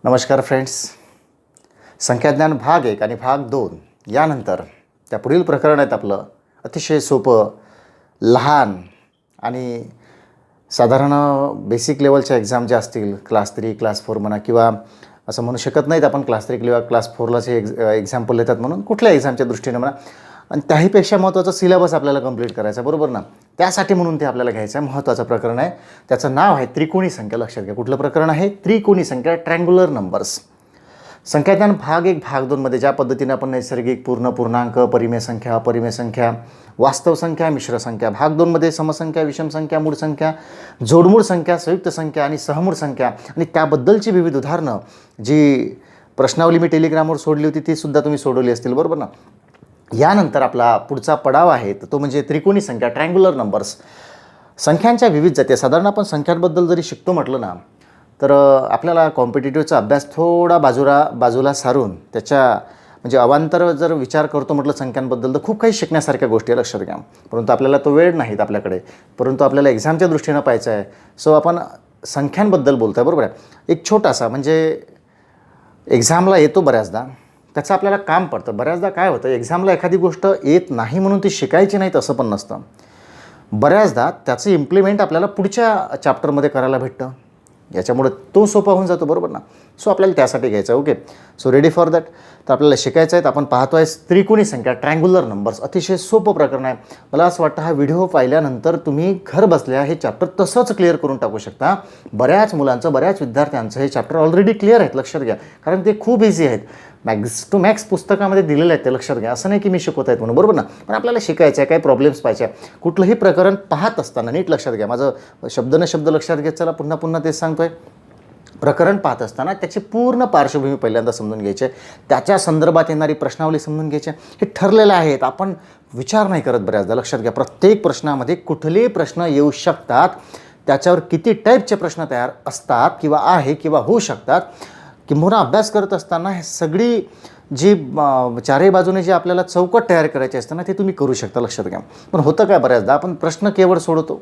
नमस्कार फ्रेंड्स. संख्याज्ञान भाग 1 आणि भाग 2 यानंतर त्या पुढील प्रकरण आहेत आपलं अतिशय सोपं, लहान आणि साधारण बेसिक लेवलच्या एक्झाम ज्या असतील क्लास 3 क्लास 4 म्हणा, किंवा असं म्हणू शकत नाहीत आपण क्लास 3 किंवा क्लास 4लाचे एक्झाम्पल येतात म्हणून कुठल्या एक्झामच्या दृष्टीने म्हणा, आणि त्याहीपेक्षा महत्त्वाचं सिलेबस आपल्याला कंप्लीट करायचा, बरोबर ना. त्यासाठी म्हणून ते आपल्याला घ्यायचं आहे. महत्त्वाचं प्रकरण आहे, त्याचं नाव आहे त्रिकोणी संख्या. लक्षात घ्या, कुठलं प्रकरण आहे? त्रिकोणी संख्या, ट्रँग्युलर नंबर्स. संख्याज्ञान भाग 1 भाग 2 मध्ये ज्या पद्धतीने आपण नैसर्गिक, पूर्ण, पूर्णांक, परिमेय संख्या, अपरिमेय संख्या, वास्तव संख्या, मिश्र संख्या, भाग 2 मध्ये समसंख्या, विषम संख्या, मूळ संख्या, जोडमूळ संख्या, संयुक्त संख्या आणि सहमूळ संख्या आणि त्याबद्दलची विविध उदाहरणं जी प्रश्नावली मी टेलिग्रामवर सोडली होती ती सुद्धा तुम्ही सोडवली असतील, बरोबर ना. यानंतर आपला पुढचा पडाव आहे तो म्हणजे त्रिकोणी संख्या, ट्रँग्युलर नंबर्स. संख्यांच्या विविध जाती. साधारण आपण संख्यांबद्दल जरी शिकतो म्हटलं ना, तर आपल्याला कॉम्पिटिटिव्हचा अभ्यास थोडा बाजूला सारून त्याच्या म्हणजे अवांतर जर विचार करतो म्हटलं संख्यांबद्दल, तर खूप काही शिकण्यासारख्या गोष्टी आहे, लक्षात घ्या. परंतु आपल्याला तो वेळ नाहीत आपल्याकडे, परंतु आपल्याला एक्झामच्या दृष्टीनं पाहायचं आहे. सो आपण संख्यांबद्दल बोलतो आहे, बरोबर आहे. एक छोटासा म्हणजे एक्झामला येतो बऱ्याचदा, त्याचं आपल्याला काम पडतं. बऱ्याचदा काय होतं, एक्झामला एखादी गोष्ट येत नाही म्हणून ती शिकायची नाही असं पण नसतं. बऱ्याचदा त्याचं इम्प्लिमेंट आपल्याला पुढच्या चॅप्टरमध्ये करायला भेटतं, याच्यामुळे तो सोपा होऊन जातो, बरोबर ना. सो आपल्याला त्यासाठी घ्यायचं आहे. Okay, so ready for that. तर आपल्याला शिकायचं आहे. आपण पाहतो आहे त्रिकोणी संख्या, ट्रँग्युलर नंबर्स. अतिशय सोपं प्रकरण आहे. मला असं वाटतं हा व्हिडिओ पाहिल्यानंतर तुम्ही घर बसल्या हे चॅप्टर तसंच क्लिअर करून टाकू शकता. बऱ्याच मुलांचं, बऱ्याच विद्यार्थ्यांचं हे चॅप्टर ऑलरेडी क्लिअर आहेत, लक्षात घ्या. कारण ते खूप इझी आहेत. मॅक्स टू मॅक्स पुस्तकामध्ये दिलेले आहेत ते, लक्षात घ्या. असं नाही की मी शिकवत आहेत म्हणून, बरोबर ना. पण आपल्याला शिकायचं आहे, काही प्रॉब्लेम्स पाहिजे. कुठलंही प्रकरण पाहत असताना नीट लक्षात घ्या. माझं शब्द न शब्द लक्षात घेत चला, पुन्हा पुन्हा तेच सांगतोय. प्रकरण पाहत असताना त्याची पूर्ण पार्श्वभूमी पहिल्यांदा समजून घ्यायची, त्याच्या संदर्भात येणारी प्रश्नावली समजून घ्यायची. हे ठरलेलं आहेत, आपण विचार नाही करत बऱ्याचदा. लक्षात घ्या, प्रत्येक प्रश्नामध्ये कुठलेही प्रश्न येऊ शकतात, त्याच्यावर किती टाईपचे प्रश्न तयार असतात किंवा आहे किंवा होऊ शकतात. किंबहुना अभ्यास करत असताना हे सगळी जी चारही बाजूने जी आपल्याला चौकट तयार करायची असते ना, ते तुम्ही करू शकता, लक्षात घ्या. पण होतं काय, बऱ्याचदा आपण प्रश्न केवळ सोडवतो,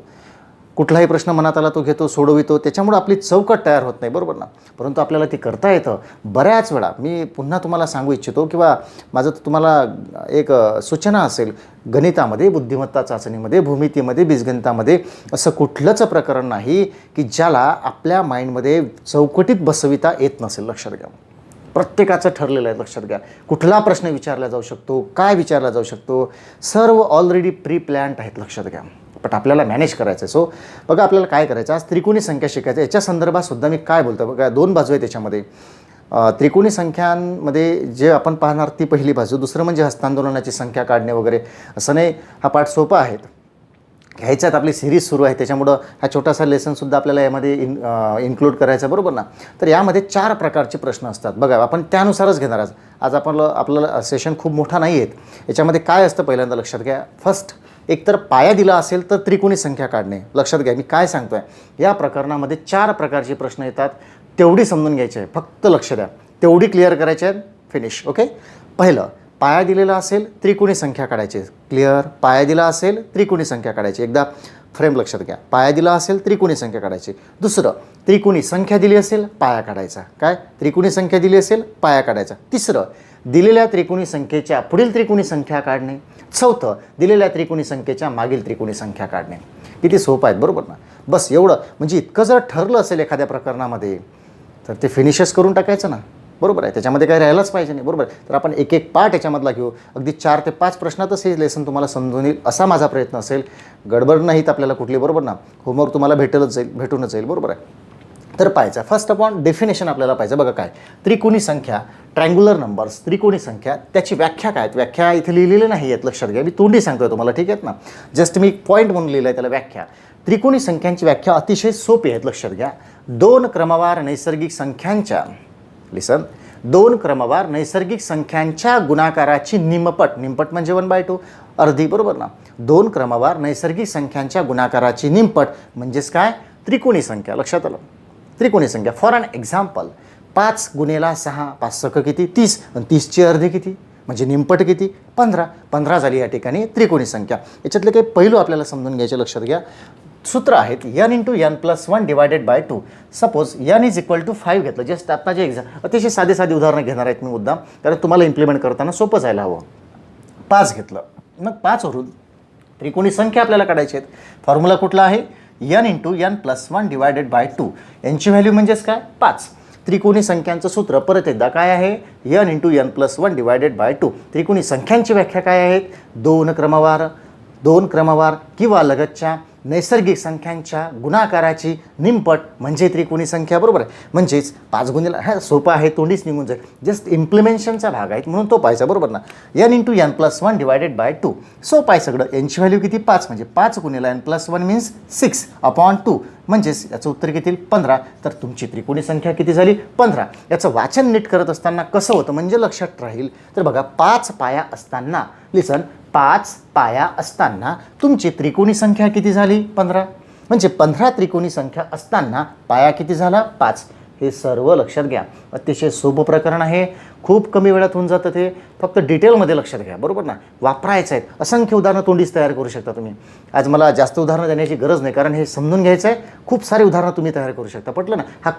कुठलाही प्रश्न मनात आला तो घेतो, सोडवितो, त्याच्यामुळे आपली चौकट तयार होत नाही, बरोबर ना. परंतु आपल्याला ती करता येतं बऱ्याच वेळा. मी पुन्हा तुम्हाला सांगू इच्छितो किंवा माझं तुम्हाला एक सूचना असेल, गणितामध्ये, बुद्धिमत्ता चाचणीमध्ये, भूमितीमध्ये, बीजगणितामध्ये असं कुठलंच प्रकरण नाही की ज्याला आपल्या माइंडमध्ये चौकटीत बसविता येत नसेल, लक्षात घ्या. प्रत्येकाचं ठरलेलं आहे, लक्षात घ्या. कुठला प्रश्न विचारला जाऊ शकतो, काय विचारला जाऊ शकतो, सर्व ऑलरेडी प्री प्लॅन्ड आहेत, लक्षात घ्या. पण आपल्याला मॅनेज करायचं आहे. सो बघा, आपल्याला काय करायचं, आज त्रिकोणी संख्या शिकायचं. याच्या संदर्भात सुद्धा मी काय बोलतो बघा, दोन बाजू आहे त्याच्यामध्ये. त्रिकोणी संख्यांमध्ये जे आपण पाहणार ती पहिली बाजू, दुसरं म्हणजे हस्तांदोलनाची संख्या काढणे वगैरे. असं नाही, हा पाठ सोपा आहे, घ्यायच्यात. आपली सिरीज सुरू आहे, त्याच्यामुळं हा छोटासा लेसनसुद्धा आपल्याला यामध्ये इन्क्लूड करायचा, बरोबर ना. तर यामध्ये 4 प्रकारचे प्रश्न असतात. बघा, आपण त्यानुसारच घेणार आज आपलं सेशन खूप मोठा नाही आहे. याच्यामध्ये काय असतं पहिल्यांदा लक्षात घ्या. फर्स्ट, एकतर पाया दिला असेल तर त्रिकोणी संख्या काढणे. लक्षात घ्या, मी काय सांगतो आहे, या प्रकरणामध्ये 4 प्रकारचे प्रश्न येतात. तेवढी समजून घ्यायची आहे, फक्त लक्ष द्या. तेवढी क्लिअर करायची आहे, फिनिश. ओके, पहिलं, पाया दिलेला असेल त्रिकोणी संख्या काढायची. क्लिअर, पाया दिला असेल त्रिकोणी संख्या काढायची. एकदा फ्रेम लक्षात घ्या, पाया दिला असेल त्रिकोणी संख्या काढायची. दुसरं, त्रिकोणी संख्या दिली असेल पाया काढायचा. काय, त्रिकोणी संख्या दिली असेल पाया काढायचा. तिसरं, दिलेल्या त्रिकोणी संख्येच्या पुढील त्रिकोणी संख्या काढणे. चौथं, दिलेल्या त्रिकोणी संख्येच्या मागील त्रिकोणी संख्या काढणे. किती सोपं आहेत, बरोबर ना. बस एवढं. म्हणजे इतकं जर ठरलं असेल एखाद्या प्रकरणामध्ये तर ते फिनिशच करून टाकायचं ना, बरोबर आहे. त्याच्यामध्ये काही राहायलाच पाहिजे नाही, बरोबर आहे. तर आपण एक एक पार्ट याच्यामधला घेऊ. अगदी 4 ते 5 प्रश्नातच हे लेसन तुम्हाला समजून येईल असा माझा प्रयत्न असेल. गडबड नाहीत आपल्याला कुठली, बरोबर ना. होमवर्क तुम्हाला भेटूनच जाईल, बरोबर आहे. तर पाहायचं, फर्स्ट ऑफ ऑल डेफिनेशन आपल्याला पाहिजे. बघा काय, त्रिकोणी संख्या, ट्रँग्युलर नंबर्स, त्रिकोणी संख्या, त्याची व्याख्या काय. व्याख्या इथे लिहिलेली नाही आहेत, लक्षात घ्या. मी तोंडी सांगतोय तुम्हाला, ठीक आहेत ना. जस्ट मी पॉईंट म्हणून लिहिलं आहे त्याला व्याख्या. त्रिकोणी संख्यांची व्याख्या अतिशय सोपी आहेत, लक्षात घ्या. 2 क्रमवार नैसर्गिक संख्यांच्या, लिसन, 2 क्रमवार नैसर्गिक संख्यांच्या गुणाकाराची निमपट म्हणजे 1/2 अर्धी, बरोबर ना. 2 क्रमवार नैसर्गिक संख्यांच्या गुणाकाराची निमपट म्हणजेच काय, त्रिकोणी संख्या. लक्षात आलं, त्रिकोणी संख्या. फॉर अन एक्झाम्पल, 5 × 6, 5 × 6 किती, 30, आणि 30ची अर्धी किती म्हणजे निमपट किती, 15 झाली या ठिकाणी त्रिकोणी संख्या. याच्यातले काही पैलू आपल्याला समजून घ्यायचे, लक्षात घ्या. सूत्र आहेत n into n plus 1 divided by 2. Suppose n is equal to 5 घेतलं. जस्ट आता जे अतिशय साधी उदाहरणं घेणार आहेत मी मुद्दाम, कारण तुम्हाला इम्प्लिमेंट करताना सोपं जायला हवं. 5 घेतलं, मग 5 वरून त्रिकोणी संख्या आपल्याला काढायची आहेत. फॉर्म्युला कुठला आहे? n into n plus 1 divided by 2. यांची व्हॅल्यू म्हणजेच काय? 5. त्रिकोणी संख्यांचं सूत्र परत एकदा काय आहे? n into n plus 1 divided by 2. त्रिकोणी संख्यांची व्याख्या काय आहेत? 2 क्रमवार किंवा लगतच्या नैसर्गिक संख्यांच्या गुणाकाराची निमपट म्हणजे त्रिकोणी संख्या, बरोबर आहे. म्हणजेच 5 गुणिले हा सोपा आहे, तोंडीच निघून जाईल. जस्ट इम्प्लिमेंटेशनचा भाग आहे म्हणून तो पाहायचा, बरोबर ना. n into n plus 1 divided by 2. सोपं आहे सगळं. यांची व्हॅल्यू किती? 5. म्हणजे 5 गुणिले n प्लस 1 मीन्स 6 अपॉन 2. म्हणजेच याचं उत्तर किती? 15. तर तुमची त्रिकोणी संख्या किती झाली? 15. याचं वाचन नीट करत असताना कसं होतं म्हणजे लक्षात राहील. तर बघा, 5 पाया असताना, लिसन, 5 पाया असताना तुमची त्रिकोणी संख्या किती झाली? 15. म्हणजे 15 त्रिकोणी संख्या असताना पाया किती झाला? 5. हे सर्व लक्षात घ्या. अतिशय सोपं प्रकरण आहे, खूप कमी वेळात होऊन जातं ते. फक्त डिटेलमध्ये लक्षात घ्या, बरोबर ना. वापरायचं आहे. असंख्य उदाहरणं तोंडीच तयार करू शकता तुम्ही. आज मला जास्त उदाहरणं देण्याची गरज नाही, कारण हे समजून घ्यायचं आहे. खूप सारे उदाहरणं तुम्ही तयार करू शकता. पटलं ना. हा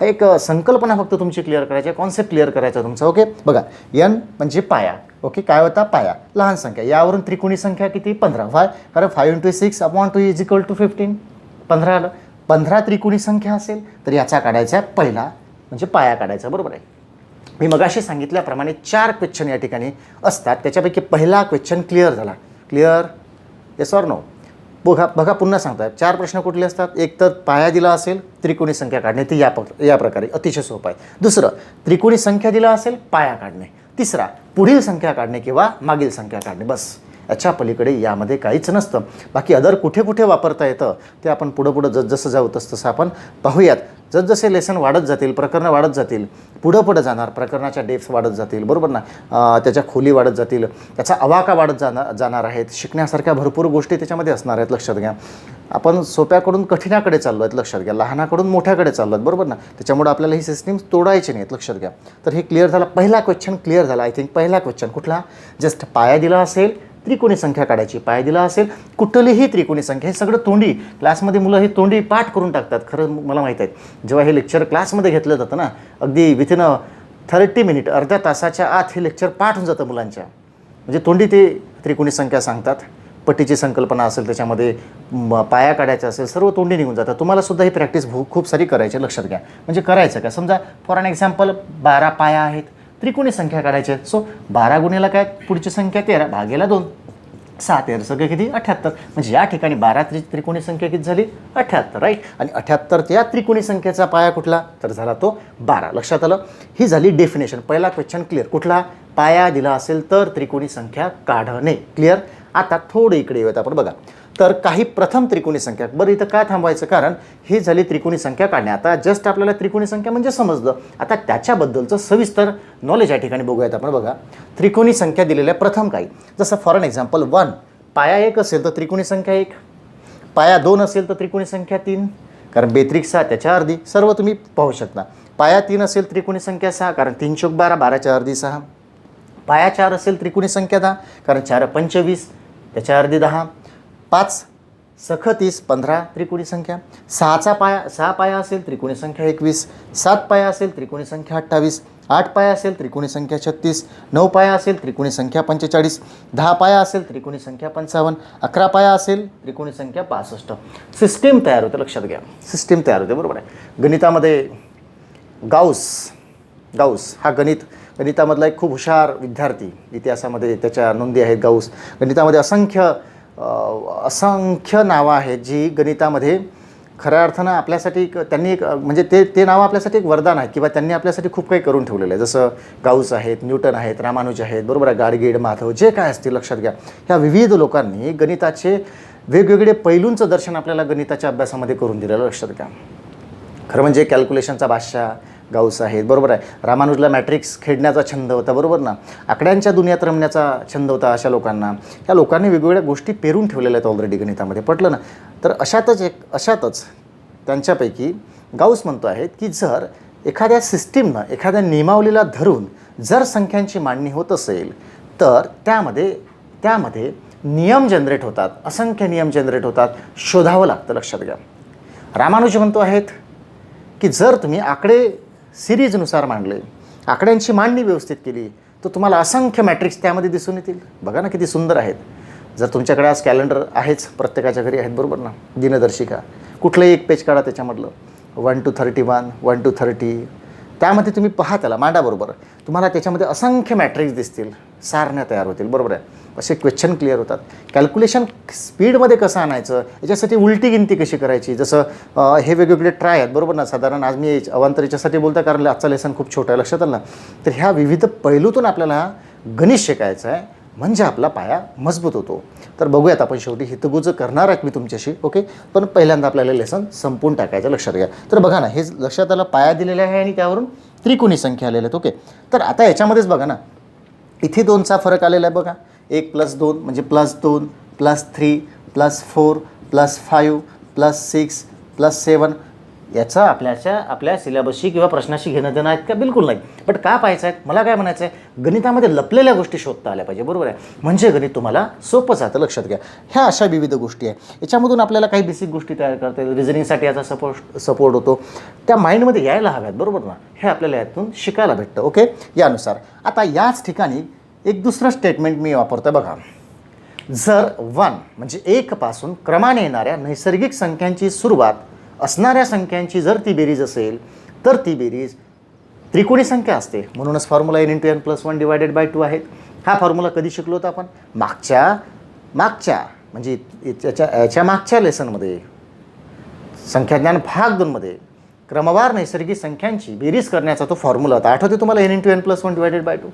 एक संकल्पना फक्त तुमची क्लिअर करायची आहे, कॉन्सेप्ट क्लिअर करायचा तुमचा. ओके, बघा, n म्हणजे पाया. ओके, काय होता? पाया, लहान संख्या. यावरून त्रिकोणी संख्या किती? 15. व्हाय? कारण 5 into 6 upon 2 is equal to 15. 15 आलं. 15 त्रिकोणी संख्या असेल तर याचा काढायचा पहिला म्हणजे पाया काढायचा, बरोबर आहे. मी मगाशी सांगितल्याप्रमाणे 4 क्वेश्चन या ठिकाणी असतात. त्याच्यापैकी पहिला क्वेश्चन क्लिअर झाला. क्लिअर? Yes or no? बघा पुन्हा सांगताय. 4 प्रश्न कुठले असतात? एक तर पाया दिला असेल, त्रिकोणी संख्या काढणे, ते या प्रकारे अतिशय सोपं आहे. दुसरं, त्रिकोणी संख्या दिला असेल, पाया काढणे. तिसरा, पुढील संख्या काढणे किंवा मागील संख्या काढणे. बस, याच्या पलीकडे यामध्ये काहीच नसतं. बाकी अदर कुठे कुठे वापरता येतं ते आपण पुढं जसं जाऊ तसं आपण पाहूयात. जसजसे लेसन वाढत जातील, प्रकरणं वाढत जातील, पुढं जाणार, प्रकरणाच्या डेप्थ वाढत जातील, बरोबर ना. त्याच्या खोली वाढत जातील, त्याचा अवाका वाढत जाणार आहेत. शिकण्यासारख्या भरपूर गोष्टी त्याच्यामध्ये असणार आहेत, लक्षात घ्या. आपण सोप्याकडून कठीणाकडे चाललो आहेत, लक्षात घ्या. लहानाकडून मोठ्याकडे चाललो आहेत, बरोबर ना. त्याच्यामुळे आपल्याला ही सिस्टीम तोडायची नाही, लक्षात घ्या. तर हे क्लिअर झाला. पहिला क्वेश्चन क्लिअर झाला. आय थिंक पहिला क्वेश्चन कुठला? जस्ट पाया दिला असेल, त्रिकोणी संख्या काढायची. पाय दिला असेल, कुठलीही त्रिकोणी संख्या. हे सगळं तोंडी, क्लासमध्ये मुलं हे तोंडी पाठ करून टाकतात. खरं मला माहीत आहे, जेव्हा हे लेक्चर क्लासमध्ये घेतलं जातं ना, अगदी विथिन 30 मिनिट, अर्ध्या तासाच्या आत हे लेक्चर पाठ होऊन जातं मुलांच्या. म्हणजे तोंडी ते त्रिकोणी संख्या सांगतात. पट्टीची संकल्पना असेल, त्याच्यामध्ये पाया काढायचा असेल, सर्व तोंडी निघून जातात. तुम्हाला सुद्धा ही प्रॅक्टिस खूप सारी करायची, लक्षात घ्या. म्हणजे करायचं का? समजा फॉर एन एक्झाम्पल 12 पाया आहेत, त्रिकोणी संख्या काढायची आहेत. सो 12 गुणिले काय? पुढची संख्या 13 भागेला 2, 6 13 सगळे किती? 78. म्हणजे या ठिकाणी 12 त्रिकोणी संख्या किती झाली? 78, राईट. आणि 78 या त्रिकोणी संख्येचा पाया कुठला? तर झाला तो 12. लक्षात आलं? ही झाली डेफिनेशन. पहिला क्वेश्चन क्लिअर. कुठला? पाया दिला असेल तर त्रिकोणी संख्या काढणे. क्लिअर? आता थोडं इकडे येऊयात आपण. बघा, तर काही प्रथम त्रिकोणी संख्या. बरं, इथं काय थांबवायचं? कारण ही झाली त्रिकोणी संख्या काढणे. आता जस्ट आपल्याला त्रिकोणी संख्या म्हणजे समजलं. आता त्याच्याबद्दलचं सविस्तर नॉलेज या ठिकाणी बघूयात आपण. बघा, त्रिकोणी संख्या दिलेल्या प्रथम काही, जसं फॉर एन एक्झाम्पल 1, पाया 1 असेल तर त्रिकोणी संख्या 1, पाया 2 असेल तर त्रिकोणी संख्या 3, कारण बेत्रिक 6 त्याच्या अर्धी. सर्व तुम्ही पाहू शकता. पाया 3 असेल त्रिकोणी संख्या 6, कारण 3 चौक 12, 12च्या अर्धी 6. पाया 4 असेल त्रिकोणी संख्या 10, कारण 4 25 त्याच्या अर्धी 10. 5 सख 30, 15 त्रिकोणी संख्या. 6 पाया असेल त्रिकोणी संख्या 21, 7 पाया असेल त्रिकोणी संख्या 28, 8 पाया असेल त्रिकोणी संख्या 36, 9 पाया असेल त्रिकोणी संख्या 45, 10 पाया असेल त्रिकोणी संख्या 55, 11 पाया असेल त्रिकोणी संख्या 65. सिस्टीम तयार होते, लक्षात घ्या. सिस्टीम तयार होते, बरोबर आहे. गणितामध्ये गाऊस हा गणितामधला एक खूप हुशार विद्यार्थी, इतिहासामध्ये त्याच्या नोंदी आहेत. गाऊस गणितामध्ये असंख्य नावं आहेत जी गणितामध्ये खऱ्या अर्थानं आपल्यासाठी त्यांनी म्हणजे ते नावं आपल्यासाठी एक वरदान आहे, किंवा त्यांनी आपल्यासाठी खूप काही करून ठेवलेलं आहे. जसं गाऊस आहेत, न्यूटन आहेत, रामानुज आहेत, बरोबर आहे, गाडगीळ, माधव, जे काय असतील, लक्षात घ्या. ह्या विविध लोकांनी गणिताचे वेगवेगळे पैलूंचं दर्शन आपल्याला गणिताच्या अभ्यासामध्ये करून दिलेलं, लक्षात घ्या. खरं म्हणजे कॅल्क्युलेशनचा बादशाह गाऊस आहेत, बरोबर आहे. रामानुजला मॅट्रिक्स खेळण्याचा छंद होता, बरोबर ना. आकड्यांच्या दुनियात रमण्याचा छंद होता अशा लोकांना. ह्या लोकांनी वेगवेगळ्या गोष्टी पेरून ठेवलेल्या आहेत ऑलरेडी गणितामध्ये, पटलं ना. तर अशातच त्यांच्यापैकी गाऊस म्हणतो आहेत की जर एखाद्या सिस्टीमनं, एखाद्या नियमावलीला धरून जर संख्यांची मांडणी होत असेल तर त्यामध्ये नियम जनरेट होतात, असंख्य नियम जनरेट होतात, शोधावं लागतं. लक्षात घ्या. रामानुज म्हणतो आहेत की जर तुम्ही आकडे सिरीजनुसार मांडले, आकड्यांची मांडणी व्यवस्थित केली, तर तुम्हाला असंख्य मॅट्रिक्स त्यामध्ये दिसून येतील. बघा ना किती सुंदर आहेत. जर तुमच्याकडे आज कॅलेंडर आहेच, प्रत्येकाच्या घरी आहेत बरोबर ना, दिनदर्शिका, कुठलंही एक पेज काढा त्याच्यामधलं 1 to 31, 1 to 30, त्यामध्ये तुम्ही पहा, त्याला मांडा बरोबर, तुम्हाला त्याच्यामध्ये असंख्य मॅट्रिक्स दिसतील, सारण्या तयार होतील बरोबर आहे. असे क्वेश्चन क्लिअर होतात. कॅल्क्युलेशन स्पीडमध्ये कसं आणायचं, याच्यासाठी उलटी गिनती कशी करायची, जसं हे वेगवेगळे ट्राय आहेत बरोबर ना. साधारण आज मी अवांतर याच्यासाठी बोलतो कारण आजचा लेसन खूप छोटा आहे, लक्षात आलं ना. तर ह्या विविध पैलूतून आपल्याला गणित शिकायचं आहे, म्हणजे आपला पाया मजबूत होतो. तर बघूयात आपण शेवटी हितगुज करणार आहेत मी तुमच्याशी, ओके. पण पहिल्यांदा आपल्याला लेसन संपून टाकायचं, लक्षात घ्या. तर बघा ना, हे लक्षात आलं, पाया दिलेला आहे आणि त्यावरून त्रिकोणी संख्या आलेल्या आहेत, ओके. तर आता याच्यामध्येच बघा ना, इथे 2चा फरक आलेला आहे बघा. 1 + 2 म्हणजे +2 +3 +4 +5 +6 +7. याचा आपल्या सिलेबसशी किंवा प्रश्नाशी घेणं देणं आहेत का? बिलकुल नाही. बट का पाहायचं आहे, मला काय म्हणायचं आहे, गणितामध्ये लपलेल्या गोष्टी शोधता आल्या पाहिजे बरोबर आहे, म्हणजे गणित तुम्हाला सोपं जातं. लक्षात घ्या. ह्या अशा विविध गोष्टी आहे, याच्यामधून आपल्याला काही बेसिक गोष्टी तयार करता येईल. रिझनिंगसाठी याचा सपोर्ट होतो, त्या माइंडमध्ये यायला हव्यात बरोबर ना. हे आपल्याला यातून शिकायला भेटतं, ओके. यानुसार आता याच ठिकाणी एक दुसरं स्टेटमेंट मी वापरतो आहे बघा. जर 1 म्हणजे 1 पासून क्रमाने येणाऱ्या नैसर्गिक संख्यांची सुरुवात असणाऱ्या संख्यांची जर ती बेरीज असेल, तर ती बेरीज त्रिकोणी संख्या असते. म्हणूनच फॉर्म्युला n × n + 1 / 2 आहेत. हा फॉर्म्युला कधी शिकलो होतो आपण? मागच्या म्हणजे याच्या मागच्या लेसनमध्ये, संख्याज्ञान भाग 2 मध्ये क्रमवार नैसर्गिक संख्यांची बेरीज करण्याचा तो फॉर्म्युला होता. आठवते तुम्हाला? n × n + 1 / 2.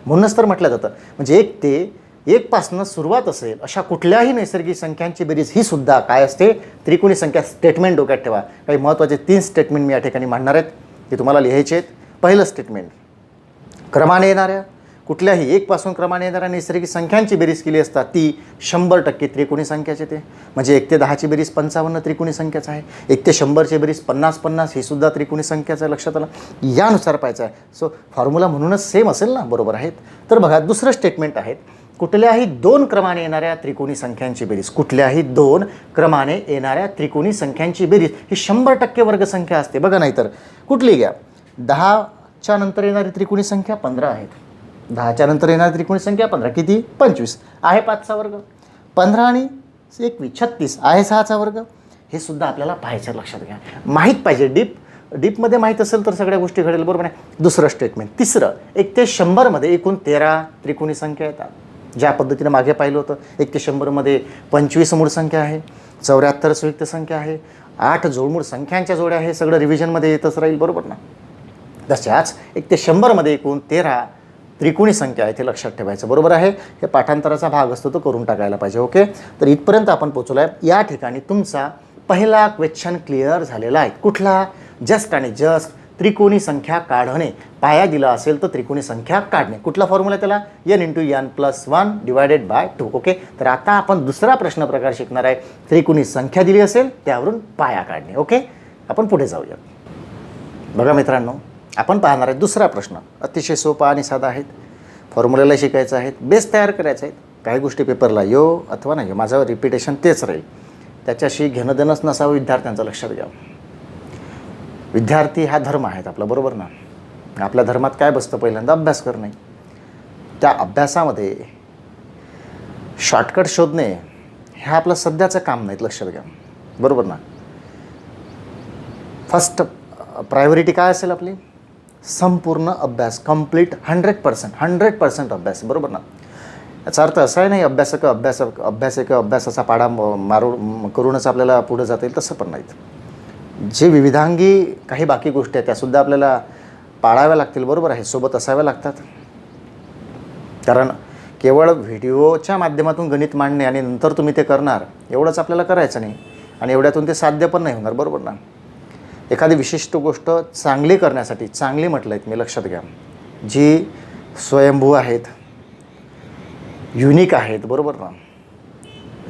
म्हणूनच तर म्हटलं जातं, म्हणजे 1 ते 1 पासून सुरुवात असेल अशा कुठल्याही नैसर्गिक संख्यांची बेरीज ही सुद्धा काय असते? त्रिकोणी संख्या. स्टेटमेंट डोक्यात ठेवा. काही महत्त्वाचे 3 स्टेटमेंट मी या ठिकाणी मांडणार आहेत, ते तुम्हाला लिहायचे आहेत. पहिलं स्टेटमेंट, क्रमाने येणाऱ्या कुठल्याही 1 पासून क्रमाने येणाऱ्या नैसर्गिक संख्यांची बेरीज केली असता ती 100% त्रिकोणी संख्याच येते. म्हणजे 1 ते 10ची बेरीज 55 त्रिकोणी संख्याच आहे. 1 ते 100ची बेरीज 50 ही सुद्धा त्रिकोणी संख्याच आहे, लक्षात आलं. यानुसार पाहायचं आहे. सो फॉर्म्युला म्हणूनच सेम असेल ना, बरोबर आहेत. तर बघा, दुसरं स्टेटमेंट आहे, कुठल्याही 2 क्रमाने येणाऱ्या त्रिकोणी संख्यांची बेरीज, कुठल्याही 2 क्रमाने येणाऱ्या त्रिकोणी संख्यांची बेरीज ही 100% वर्गसंख्या असते. बघा, नाहीतर कुठली घ्या, 10च्या नंतर येणारी त्रिकोणी संख्या 15 आहेत. 10च्या नंतर येणारी त्रिकोणी संख्या 15 किती? 25 आहे, 5चा वर्ग. 15 आणि 21 36 आहे, 6चा वर्ग. हे सुद्धा आपल्याला पाहायचं, लक्षात घ्या. माहीत पाहिजे, डीपमध्ये माहीत असेल तर सगळ्या गोष्टी घडेल बरोबर आहे. दुसरं स्टेटमेंट. तिसरं, 1 ते 100मध्ये एकूण 13 त्रिकोणी संख्या येतात. ज्या पद्धतीने मागे पाहिलं होतं, 1 ते 100मध्ये 25 मूळ संख्या आहे, 74 संयुक्त संख्या आहे, 8 जोडमूळ संख्यांच्या जोड्या आहे. सगळं रिव्हिजनमध्ये येतच राहील बरोबर ना. तशाच 1 ते 100मध्ये एकूण 13 त्रिकोणी संख्या आहे, ते लक्षात ठेवायचं बरोबर आहे. हे पाठांतराचा भाग असतो, तो करून टाकायला पाहिजे, ओके. तर इथपर्यंत आपण पोचलो आहे. या ठिकाणी तुमचा पहिला क्वेश्चन क्लिअर झालेला आहे. कुठला? जस्ट आणि जस्ट त्रिकोणी संख्या काढणे. पाया दिला असेल तर त्रिकोणी संख्या काढणे. कुठला फॉर्म्युला त्याला? n × n + 1 / 2, okay. तर आता आपण दुसरा प्रश्न प्रकार शिकणार आहे. त्रिकोणी संख्या दिली असेल त्यावरून पाया काढणे, ओके. आपण पुढे जाऊया. बघा मित्रांनो, आपण पाहणार आहे दुसरा प्रश्न. अतिशय सोपा आणि साधा आहेत. फॉर्म्युलाला शिकायचं आहे, बेस तयार करायचं आहे. काही गोष्टी पेपरला यो अथवा नाही, माझं रिपिटेशन तेच राहील, त्याच्याशी घेणं देणंच नसावं विद्यार्थ्यांचं, लक्षात घ्या. विद्यार्थी हा धर्म आहेत आपला बरोबर ना. आपल्या धर्मात काय बसतं? पहिल्यांदा अभ्यास करणे. त्या अभ्यासामध्ये शॉर्टकट शोधणे हे आपलं सध्याचं काम नाहीत, लक्षात घ्या बरोबर ना. फर्स्ट प्रायोरिटी काय असेल आपली? संपूर्ण अभ्यास, कंप्लीट 100% अभ्यास बरोबर ना. याचा अर्थ असा आहे नाही अभ्यासाचा पाडा करूनच आपल्याला पुढे जाता येईल, तसं पण नाहीत. जे विविधांगी काही बाकी गोष्टी आहेत त्यासुद्धा आपल्याला पाळाव्या लागतील बरोबर आहे, सोबत असाव्या लागतात. कारण केवळ व्हिडिओच्या माध्यमातून गणित मांडणे आणि नंतर तुम्ही ते करणार एवढंच आपल्याला करायचं नाही, आणि एवढ्यातून ते साध्य पण नाही होणार बरोबर ना. एखादी विशिष्ट गोष्ट चांगली करण्यासाठी, चांगली म्हटलं आहेत मी, लक्षात घ्या, जी स्वयंभू आहेत, युनिक आहेत बरोबर ना,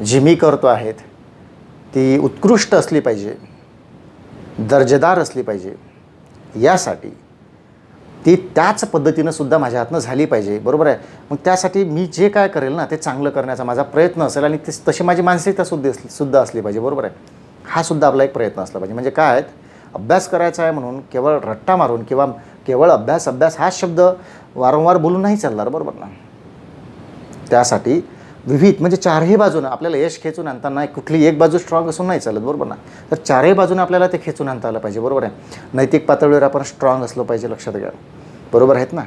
जी मी करतो आहेत ती उत्कृष्ट असली पाहिजे, दर्जेदार असली पाहिजे. यासाठी ती त्याच पद्धतीनं सुद्धा माझ्या हातनं झाली पाहिजे, बरोबर आहे. मग त्यासाठी मी जे काय करेल ना ते चांगलं करण्याचा माझा प्रयत्न असेल आणि तशी माझी मानसिकता सुद्धा असली पाहिजे, बरोबर आहे. हा सुद्धा आपला एक प्रयत्न असला पाहिजे. म्हणजे काय आहेत, अभ्यास करायचा आहे म्हणून केवळ रट्टा मारून किंवा केवळ अभ्यास हाच शब्द वारंवार बोलून नाही चालणार, बरोबर ना. त्यासाठी विविध म्हणजे चारही बाजूनं आपल्याला यश खेचून आणताना कुठली एक बाजू स्ट्रॉंग असून नाही चालत, बरोबर ना. तर चारही बाजूनं आपल्याला ते खेचून आणता आलं पाहिजे, बरोबर आहे. नैतिक पातळीवर आपण स्ट्रॉंग असलं पाहिजे, लक्षात घ्या, बरोबर आहेत ना.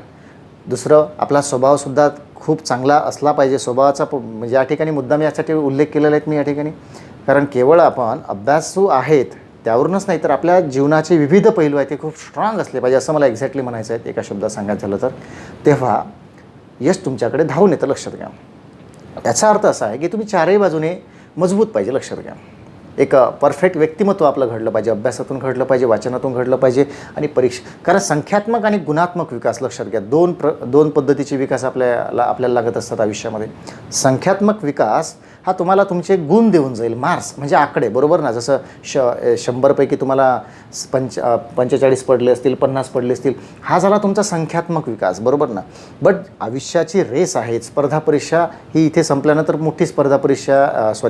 दुसरं, आपला स्वभावसुद्धा खूप चांगला असला पाहिजे. स्वभावाचा म्हणजे या ठिकाणी मुद्दा मी यासाठी उल्लेख केलेला आहे मी या ठिकाणी, कारण केवळ आपण अभ्यासू आहेत त्यावरूनच नाही तर आपल्या जीवनाचे विविध पैलू आहेत ते खूप स्ट्रॉंग असले पाहिजे, असं मला एक्झॅक्टली म्हणायचं आहे एका शब्दात सांगायचं झालं तर. तेव्हा यश तुमच्याकडे धावून येतं, लक्षात घ्या. याचा अर्थ असा आहे की तुम्ही चारही बाजूने मजबूत पाहिजे, लक्षात घ्या. एक परफेक्ट व्यक्तिमत्व आपलं घडलं पाहिजे, अभ्यासातून घडलं पाहिजे, वाचनातून घडलं पाहिजे आणि कारण संख्यात्मक आणि गुणात्मक विकास, लक्षात घ्या, दोन पद्धतीचे विकास आपल्याला लागत असतात आयुष्यामध्ये. संख्यात्मक विकास हा तुम्हाला तुमचे गुण देऊन जाईल, मार्क्स म्हणजे आकडे, बरोबर ना. जसं 100पैकी तुम्हाला 45 पडले असतील, 50 पडले असतील, हा झाला तुमचा संख्यात्मक विकास, बरोबर ना. बट आयुष्याची रेस आहे, स्पर्धा परीक्षा ही इथे संपल्यानंतर मोठी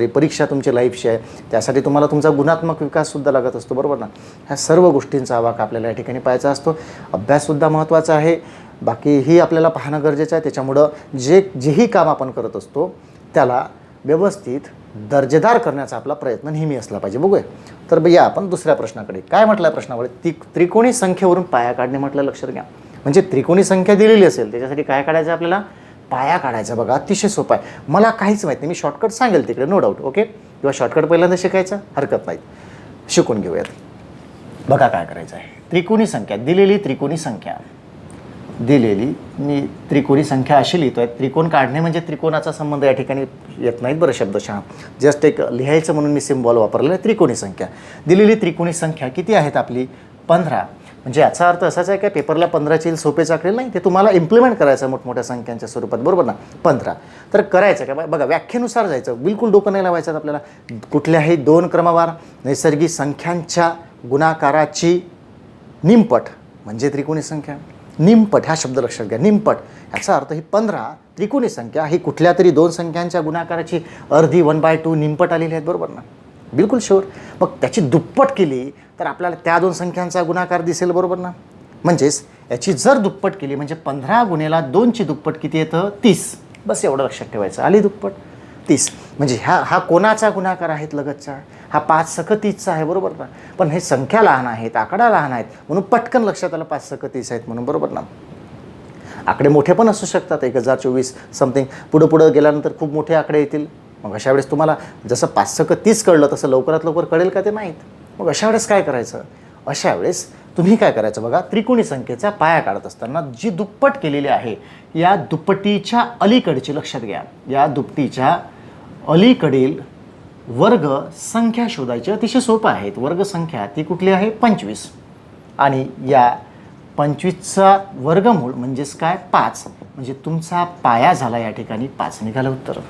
परीक्षा तुमची लाईफची आहे. त्यासाठी तुम्हाला तुमचा गुणात्मक विकाससुद्धा लागत असतो, बरोबर ना. ह्या सर्व गोष्टींचा आवाका आपल्याला या ठिकाणी पाहायचा असतो. अभ्याससुद्धा महत्त्वाचा आहे, बाकीही आपल्याला पाहणं गरजेचं आहे. त्याच्यामुळं जेही काम आपण करत असतो त्याला व्यवस्थित दर्जेदार करण्याचा आपला प्रयत्न नेहमी असला पाहिजे. बघूया तर या आपण दुसऱ्या प्रश्नाकडे. काय म्हटलं प्रश्नामध्ये, त्रिकोणी संख्येवरून पाया काढणे म्हटलं, लक्षात घ्या. म्हणजे त्रिकोणी संख्या दिलेली असेल त्याच्यासाठी काय काढायचं आपल्याला, पाया काढायचा. बघा अतिशय सोपा आहे, मला काहीच माहीत नाही, मी शॉर्टकट सांगेल तिकडे, नो डाऊट, ओके. किंवा शॉर्टकट पहिल्यांदा शिकायचं हरकत नाही, शिकून घेऊयात. बघा काय करायचं आहे, त्रिकोणी संख्या दिलेली, मी त्रिकोणी संख्या अशी लिहितो आहे. त्रिकोण काढणे म्हणजे त्रिकोणाचा संबंध या ठिकाणी येत नाहीत बरं शब्दशः, जस्ट एक लिहायचं म्हणून मी सिम्बॉल वापरलेला आहे. त्रिकोणी संख्या, दिलेली त्रिकोणी संख्या किती आहेत आपली, 15. म्हणजे याचा अर्थ असाच आहे का पेपरला 15चे सोपे चाकलेलं नाही, ते तुम्हाला इम्प्लिमेंट करायचं मोठमोठ्या संख्यांच्या स्वरूपात, बरोबर ना. 15 तर करायचं का, बघा व्याख्येनुसार जायचं, बिलकुल डोकं नाही लावायचं आपल्याला. कुठल्याही 2 क्रमवार नैसर्गिक संख्यांच्या गुणाकाराची निमपट म्हणजे त्रिकोणी संख्या. निमपट हा शब्द लक्षात घ्या, निमपट. याचा अर्थ ही 15 त्रिकोणी संख्या ही कुठल्या तरी 2 संख्यांच्या गुणाकाराची अर्धी 1/2 निमपट आलेली आहेत, बरोबर ना. बिलकुल शुअर. मग त्याची दुप्पट केली तर आपल्याला त्या 2 संख्यांचा गुणाकार दिसेल, बरोबर ना. म्हणजेच याची जर दुप्पट केली म्हणजे 15 गुणेला 2ची दुप्पट किती येतं, 30. बस एवढं लक्षात ठेवायचं, आली दुप्पट 30. म्हणजे हा कोणाचा गुणाकार आहेत लगतचा, हा 5 सख 30चा आहे, बरोबर ना. पण हे संख्या लहान आहेत, आकडा लहान आहेत म्हणून पटकन लक्षात आलं 5 सख 30 आहेत म्हणून, बरोबर ना. आकडे मोठे पण असू शकतात, 1024 समथिंग, पुढं गेल्यानंतर खूप मोठे आकडे येतील. मग अशा वेळेस तुम्हाला जसं 5 सख 30 कळलं तसं लवकरात लवकर कळेल का ते नाहीत. मग अशा वेळेस काय करायचं, अशा वेळेस तुम्ही काय करायचं बघा, त्रिकोणी संख्येचा पाया काढत असताना जी दुप्पट केलेली आहे या दुप्पटीच्या अलीकडची, लक्षात घ्या, या दुप्पटीच्या अलीकडील वर्ग संख्या शोधायची. अतिशय सोपं आहे. वर्ग संख्या ती कुठली आहे, 25. आणि या 25चा वर्गमूळ म्हणजेच काय, 5. म्हणजे तुमचा पाया झाला या ठिकाणी 5. निघालं उत्तर.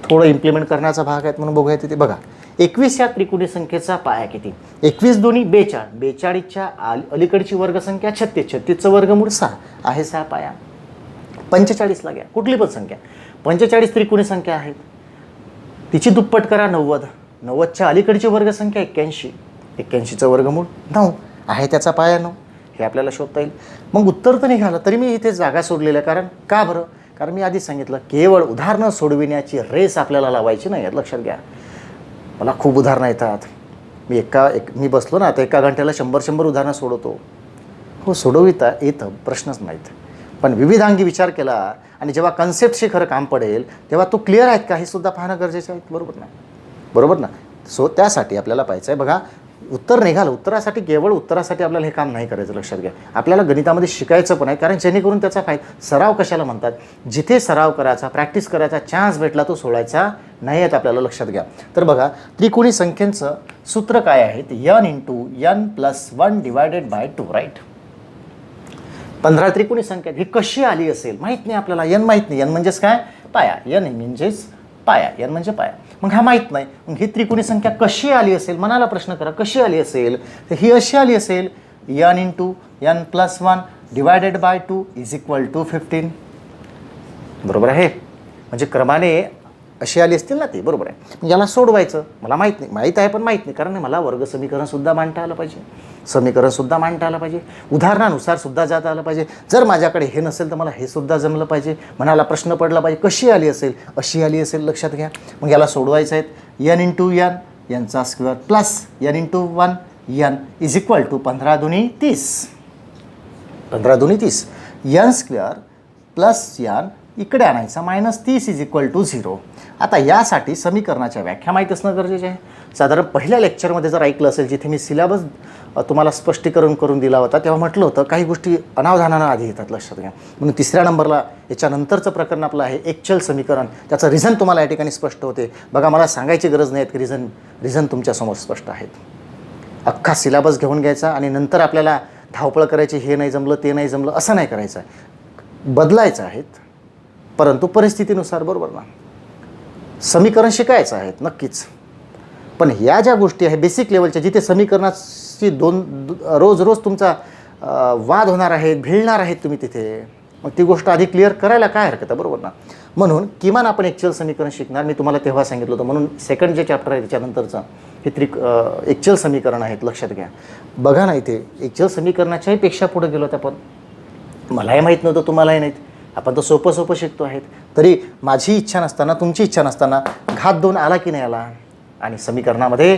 थोडं इम्प्लिमेंट करण्याचा भाग आहेत म्हणून बघूया तिथे. बघा 21 या त्रिकोणी संख्येचा पाया किती, 21 दोन्ही 42. 42च्या अलीकडची वर्गसंख्या 36. 36चं वर्गमूळ 6 आहे, 6 पाया. 45ला घ्या, कुठली पण संख्या, 45 त्रिकोणी संख्या आहेत, तिची दुप्पट करा 90. 90च्या अलीकडची वर्गसंख्या 81. 81चं वर्गमूळ 9 आहे, त्याचा पाया 9. हे आपल्याला शोधता येईल. मग उत्तर तर निघालं, तरी मी इथे जागा सोडलेलं आहे. कारण का बरं, कारण मी आधीच सांगितलं केवळ उदाहरणं सोडविण्याची रेस आपल्याला लावायची नाही, लक्षात घ्या. मला खूप उदाहरणं येतात, मी बसलो ना आता एका घंट्याला 100 उदाहरणं सोडवतो. हो, सोडविता येतं, प्रश्नच नाहीत. पण विविधांगी विचार केला आणि जेव्हा कन्सेप्टशी खरं काम पडेल तेव्हा तो क्लिअर आहेत का हे सुद्धा पाहणं गरजेचं आहे, बरोबर ना. सो त्यासाठी आपल्याला पाहायचं आहे. बघा उत्तर निघालं, केवळ उत्तरासाठी आपल्याला हे काम नाही करायचं, लक्षात घ्या. आपल्याला गणितामध्ये शिकायचं पण आहे, कारण जेणेकरून त्याचा सराव कशाला म्हणतात, जिथे सराव करायचा, प्रॅक्टिस करायचा चान्स भेटला तो सोडायचा नाही आहेत आपल्याला, लक्षात घ्या. तर बघा त्रिकोणी संख्येचं सूत्र काय आहे, n × n + 1 / 2, राईट. 15 त्रिकोणी संख्या ही कशी आली असेल माहीत नाही आपल्याला, n माहीत नाही. n म्हणजेच काय, पाया. n म्हणजेच पाया, n म्हणजे पाया. मग हा माहीत नाही, मग ही त्रिकोणी संख्या कशी आली असेल, मनाला प्रश्न करा, कशी आली असेल. तर ही अशी आली असेल, n × n + 1 divided by 2 is equal to 15. बरोबर आहे. म्हणजे क्रमाने अशी आली असतील ना ती. बरोबर आहे. याला सोडवायचं. मला माहीत नाही, माहीत आहे पण माहीत नाही, कारण मला वर्ग समीकरणसुद्धा मांडता आलं पाहिजे, समीकरणसुद्धा मांडता आलं पाहिजे, उदाहरणानुसार सुद्धा जाता आलं पाहिजे. जर माझ्याकडे हे नसेल तर मला हे सुद्धा जमलं पाहिजे. मनाला प्रश्न पडला पाहिजे कशी आली असेल, अशी आली असेल, लक्षात घ्या. मग याला सोडवायचं आहे. n इंटू यन, यांचा square plus n into 1 n is equal to 15 दुनी 30. 15 दुनी 30. n स्क्वेअर प्लस n इकडे आणायचा -30 इज इक्वल टू 0. आता यासाठी समीकरणाच्या व्याख्या माहीत असणं गरजेचे आहे. साधारण पहिल्या लेक्चरमध्ये जर ऐकलं असेल, जिथे मी सिलेबस तुम्हाला स्पष्टीकरण करून दिला होता, तेव्हा म्हटलं होतं काही गोष्टी अनावधानानं आधी येतात, लक्षात घ्या. म्हणून तिसऱ्या नंबरला याच्यानंतरचं प्रकरण आपलं आहे एकचल समीकरण. त्याचं रिझन तुम्हाला या ठिकाणी स्पष्ट होते. बघा, मला सांगायची गरज नाही की रिझन तुमच्यासमोर स्पष्ट आहेत. अख्खा सिलेबस घेऊन घ्यायचा आणि नंतर आपल्याला धावपळ करायची, हे नाही जमलं ते नाही जमलं असं नाही करायचं आहे. बदलायचं आहेत परंतु परिस्थितीनुसार. बरोबर ना. समीकरण शिकायचं आहेत नक्कीच, पण ह्या ज्या गोष्टी आहेत बेसिक लेवलच्या, जिथे समीकरणाची रोज रोज तुमचा वाद होणार आहेत, भिडणार आहेत तुम्ही तिथे, मग ती गोष्ट आधी क्लिअर करायला काय हरकत आहे. बरोबर ना. म्हणून किमान आपण एकचल समीकरण शिकणार. मी तुम्हाला तेव्हा सांगितलं होतं. म्हणून सेकंड जे चॅप्टर आहे त्याच्यानंतरचं हे एकचल समीकरण आहेत, लक्षात घ्या. बघा ना, इथे एकचल समीकरणाच्याही पेक्षा पुढे गेलो होतो आपण. मलाही माहीत नव्हतं, तुम्हालाही नाहीत. आपण तर सोपं सोपं शिकतो आहेत. तरी माझी इच्छा नसताना, तुमची इच्छा नसताना घात 2 आला की नाही आला. आणि समीकरणामध्ये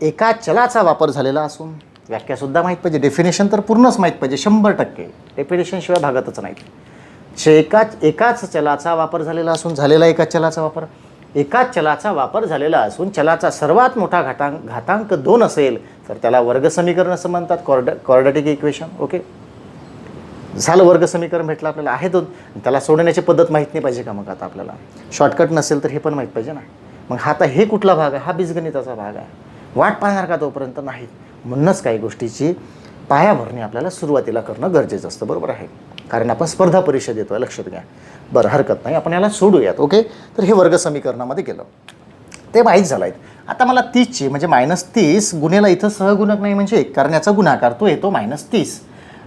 एका चलाचा वापर झालेला असून व्याख्यासुद्धा माहीत पाहिजे, डेफिनेशन तर पूर्णच माहीत पाहिजे 100%. डेफिनेशनशिवाय भागतच नाहीत. एकाच चलाचा वापर झालेला असून, झालेला एकाच चलाचा वापर झालेला असून चलाचा सर्वात मोठा घातांक 2 असेल तर त्याला वर्ग समीकरण असं म्हणतात, क्वाड्रॅटिक इक्वेशन. ओके, झालं. वर्ग समीकरण भेटलं आपल्याला. आहे 2. त्याला सोडण्याची पद्धत माहीत नाही पाहिजे का मग आता आपल्याला? शॉर्टकट नसेल तर हे पण माहीत पाहिजे ना. मग आता हे कुठला भाग आहे? हा बीजगणिताचा भाग आहे. वाट पाहणार का तोपर्यंत? नाही. म्हणूनच काही गोष्टीची पायाभरणी आपल्याला सुरुवातीला करणं गरजेचं असतं. बरोबर आहे. कारण आपण स्पर्धा परीक्षा देतो आहे, लक्षात घ्या. बरं, हरकत नाही, आपण याला सोडूयात. ओके, तर हे वर्ग समीकरणामध्ये गेलं, ते माहीत झालं आहे. आता मला 30ची म्हणजे -30 गुणेला इथं सहगुणक नाही म्हणजे 1, कारण याचा गुणाकार तो येतो -30.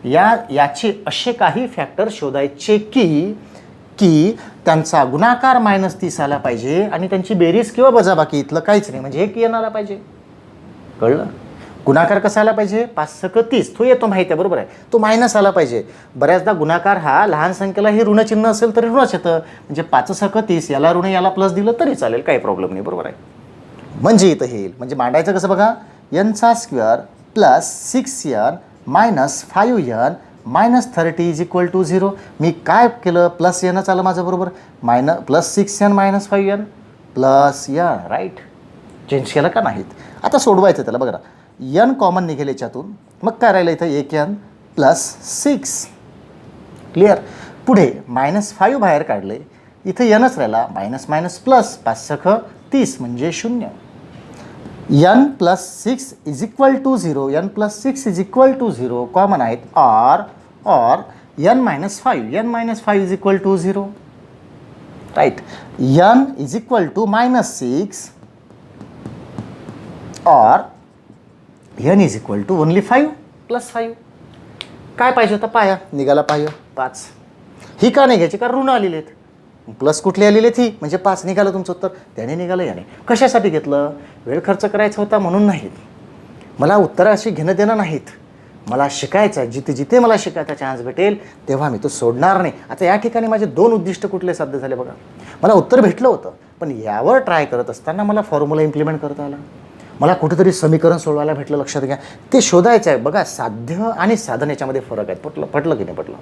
याचे असे काही फॅक्टर शोधायचे की त्यांचा गुणाकार -30 आला पाहिजे आणि त्यांची बेरीज किंवा वजाबाकी इथलं काहीच नाही, म्हणजे 1 येणारा पाहिजे. कळलं? गुणाकार कसा आला पाहिजे? 5 × 30 तो येतो, माहिती आहे. बरोबर आहे. तो मायनस आला पाहिजे. बऱ्याचदा गुणाकार हा लहान संख्येला हे ऋणचिन्ह असेल तरी ऋणच येतं. म्हणजे 5 × 30 याला ऋण याला प्लस दिलं तरी चालेल, काही प्रॉब्लेम नाही. बरोबर आहे. म्हणजे इथं हे येईल. म्हणजे मांडायचं कसं बघा, n² plus 6n minus 5n minus 30 is equal to 0. मी काय केलं? प्लस nच आलं माझं. बरोबर. Plus 6n minus 5n plus n. Right. Change केलं का नाहीत? आता सोडवायचं त्याला. बघा, n कॉमन निघेल याच्यातून, मग काय राहिलं इथं? 1n plus 6. क्लिअर. पुढे -5 बाहेर काढले, इथं nच राहिला. मायनस मायनस प्लस 5 × 30 म्हणजे 0. n plus 6 is equal to 0. n plus 6 is equal to 0 common आहेत. और n minus 5 is equal to 0. Right. n is equal to -6 और n is equal to only 5 + 5. काय पाहिजे होता? पाया निघाला. पाया 5. ही का नाही घ्यायची? कारण ऋण आलेले आहेत. प्लस कुठली आलेली ती म्हणजे 5 निघालं तुमचं उत्तर. त्याने निघालं याने. कशासाठी घेतलं? वेळ खर्च करायचा होता म्हणून नाहीत. मला उत्तरं अशी घेणं देणं नाहीत. मला शिकायचं आहे. जिथे जिथे मला शिकायचा चान्स भेटेल तेव्हा मी तो सोडणार नाही. आता या ठिकाणी माझे 2 उद्दिष्ट कुठले साध्य झाले बघा. मला उत्तर भेटलं होतं, पण यावर ट्राय करत असताना मला फॉर्म्युला इम्प्लिमेंट करता आला. मला कुठेतरी समीकरण सोडवायला भेटलं, लक्षात घ्या. ते शोधायचं आहे. बघा, साध्य आणि साधन याच्यामध्ये फरक आहे. पटलं की नाही पटलं?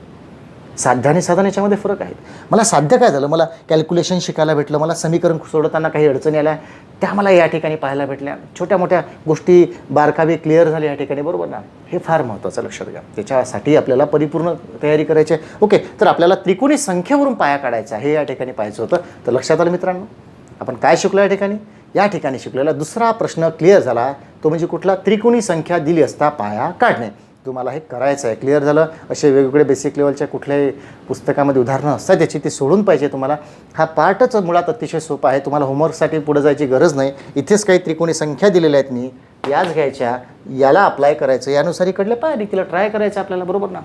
साध्य आणि साधन याच्यामध्ये फरक आहेत. मला साध्य काय झालं? मला कॅल्क्युलेशन शिकायला भेटलं. मला समीकरण सोडवताना काही अडचणी आल्या, त्या मला या ठिकाणी पाहायला भेटल्या. छोट्या मोठ्या गोष्टी बारकावे क्लिअर झाले या ठिकाणी. बरोबर ना. हे फार महत्त्वाचं, लक्षात घ्या. त्याच्यासाठी आपल्याला परिपूर्ण तयारी करायची आहे. ओके, तर आपल्याला त्रिकोणी संख्येवरून पाया काढायचा हे या ठिकाणी पाहायचं होतं. तर लक्षात आलं मित्रांनो, आपण काय शिकलो या ठिकाणी? या ठिकाणी शिकलेला दुसरा प्रश्न क्लिअर झाला. तो म्हणजे कुठला? त्रिकोणी संख्या दिली असता पाया काढणे. तुम्हाला हे करायचं आहे. क्लिअर झालं? असे वेगवेगळे बेसिक लेवलच्या कुठल्याही पुस्तकामध्ये उदाहरणं असतात त्याची, ती सोडून पाहिजे तुम्हाला. हा पार्टच मुळात अतिशय सोपा आहे. तुम्हाला होमवर्कसाठी पुढे जायची गरज नाही. इथेच काही त्रिकोणी संख्या दिलेल्या आहेत मी, याच घ्यायच्या, याला अप्लाय करायचं, यानुसार इकडल्या पायरीतीला ट्राय करायचं आपल्याला, बरोबर ना.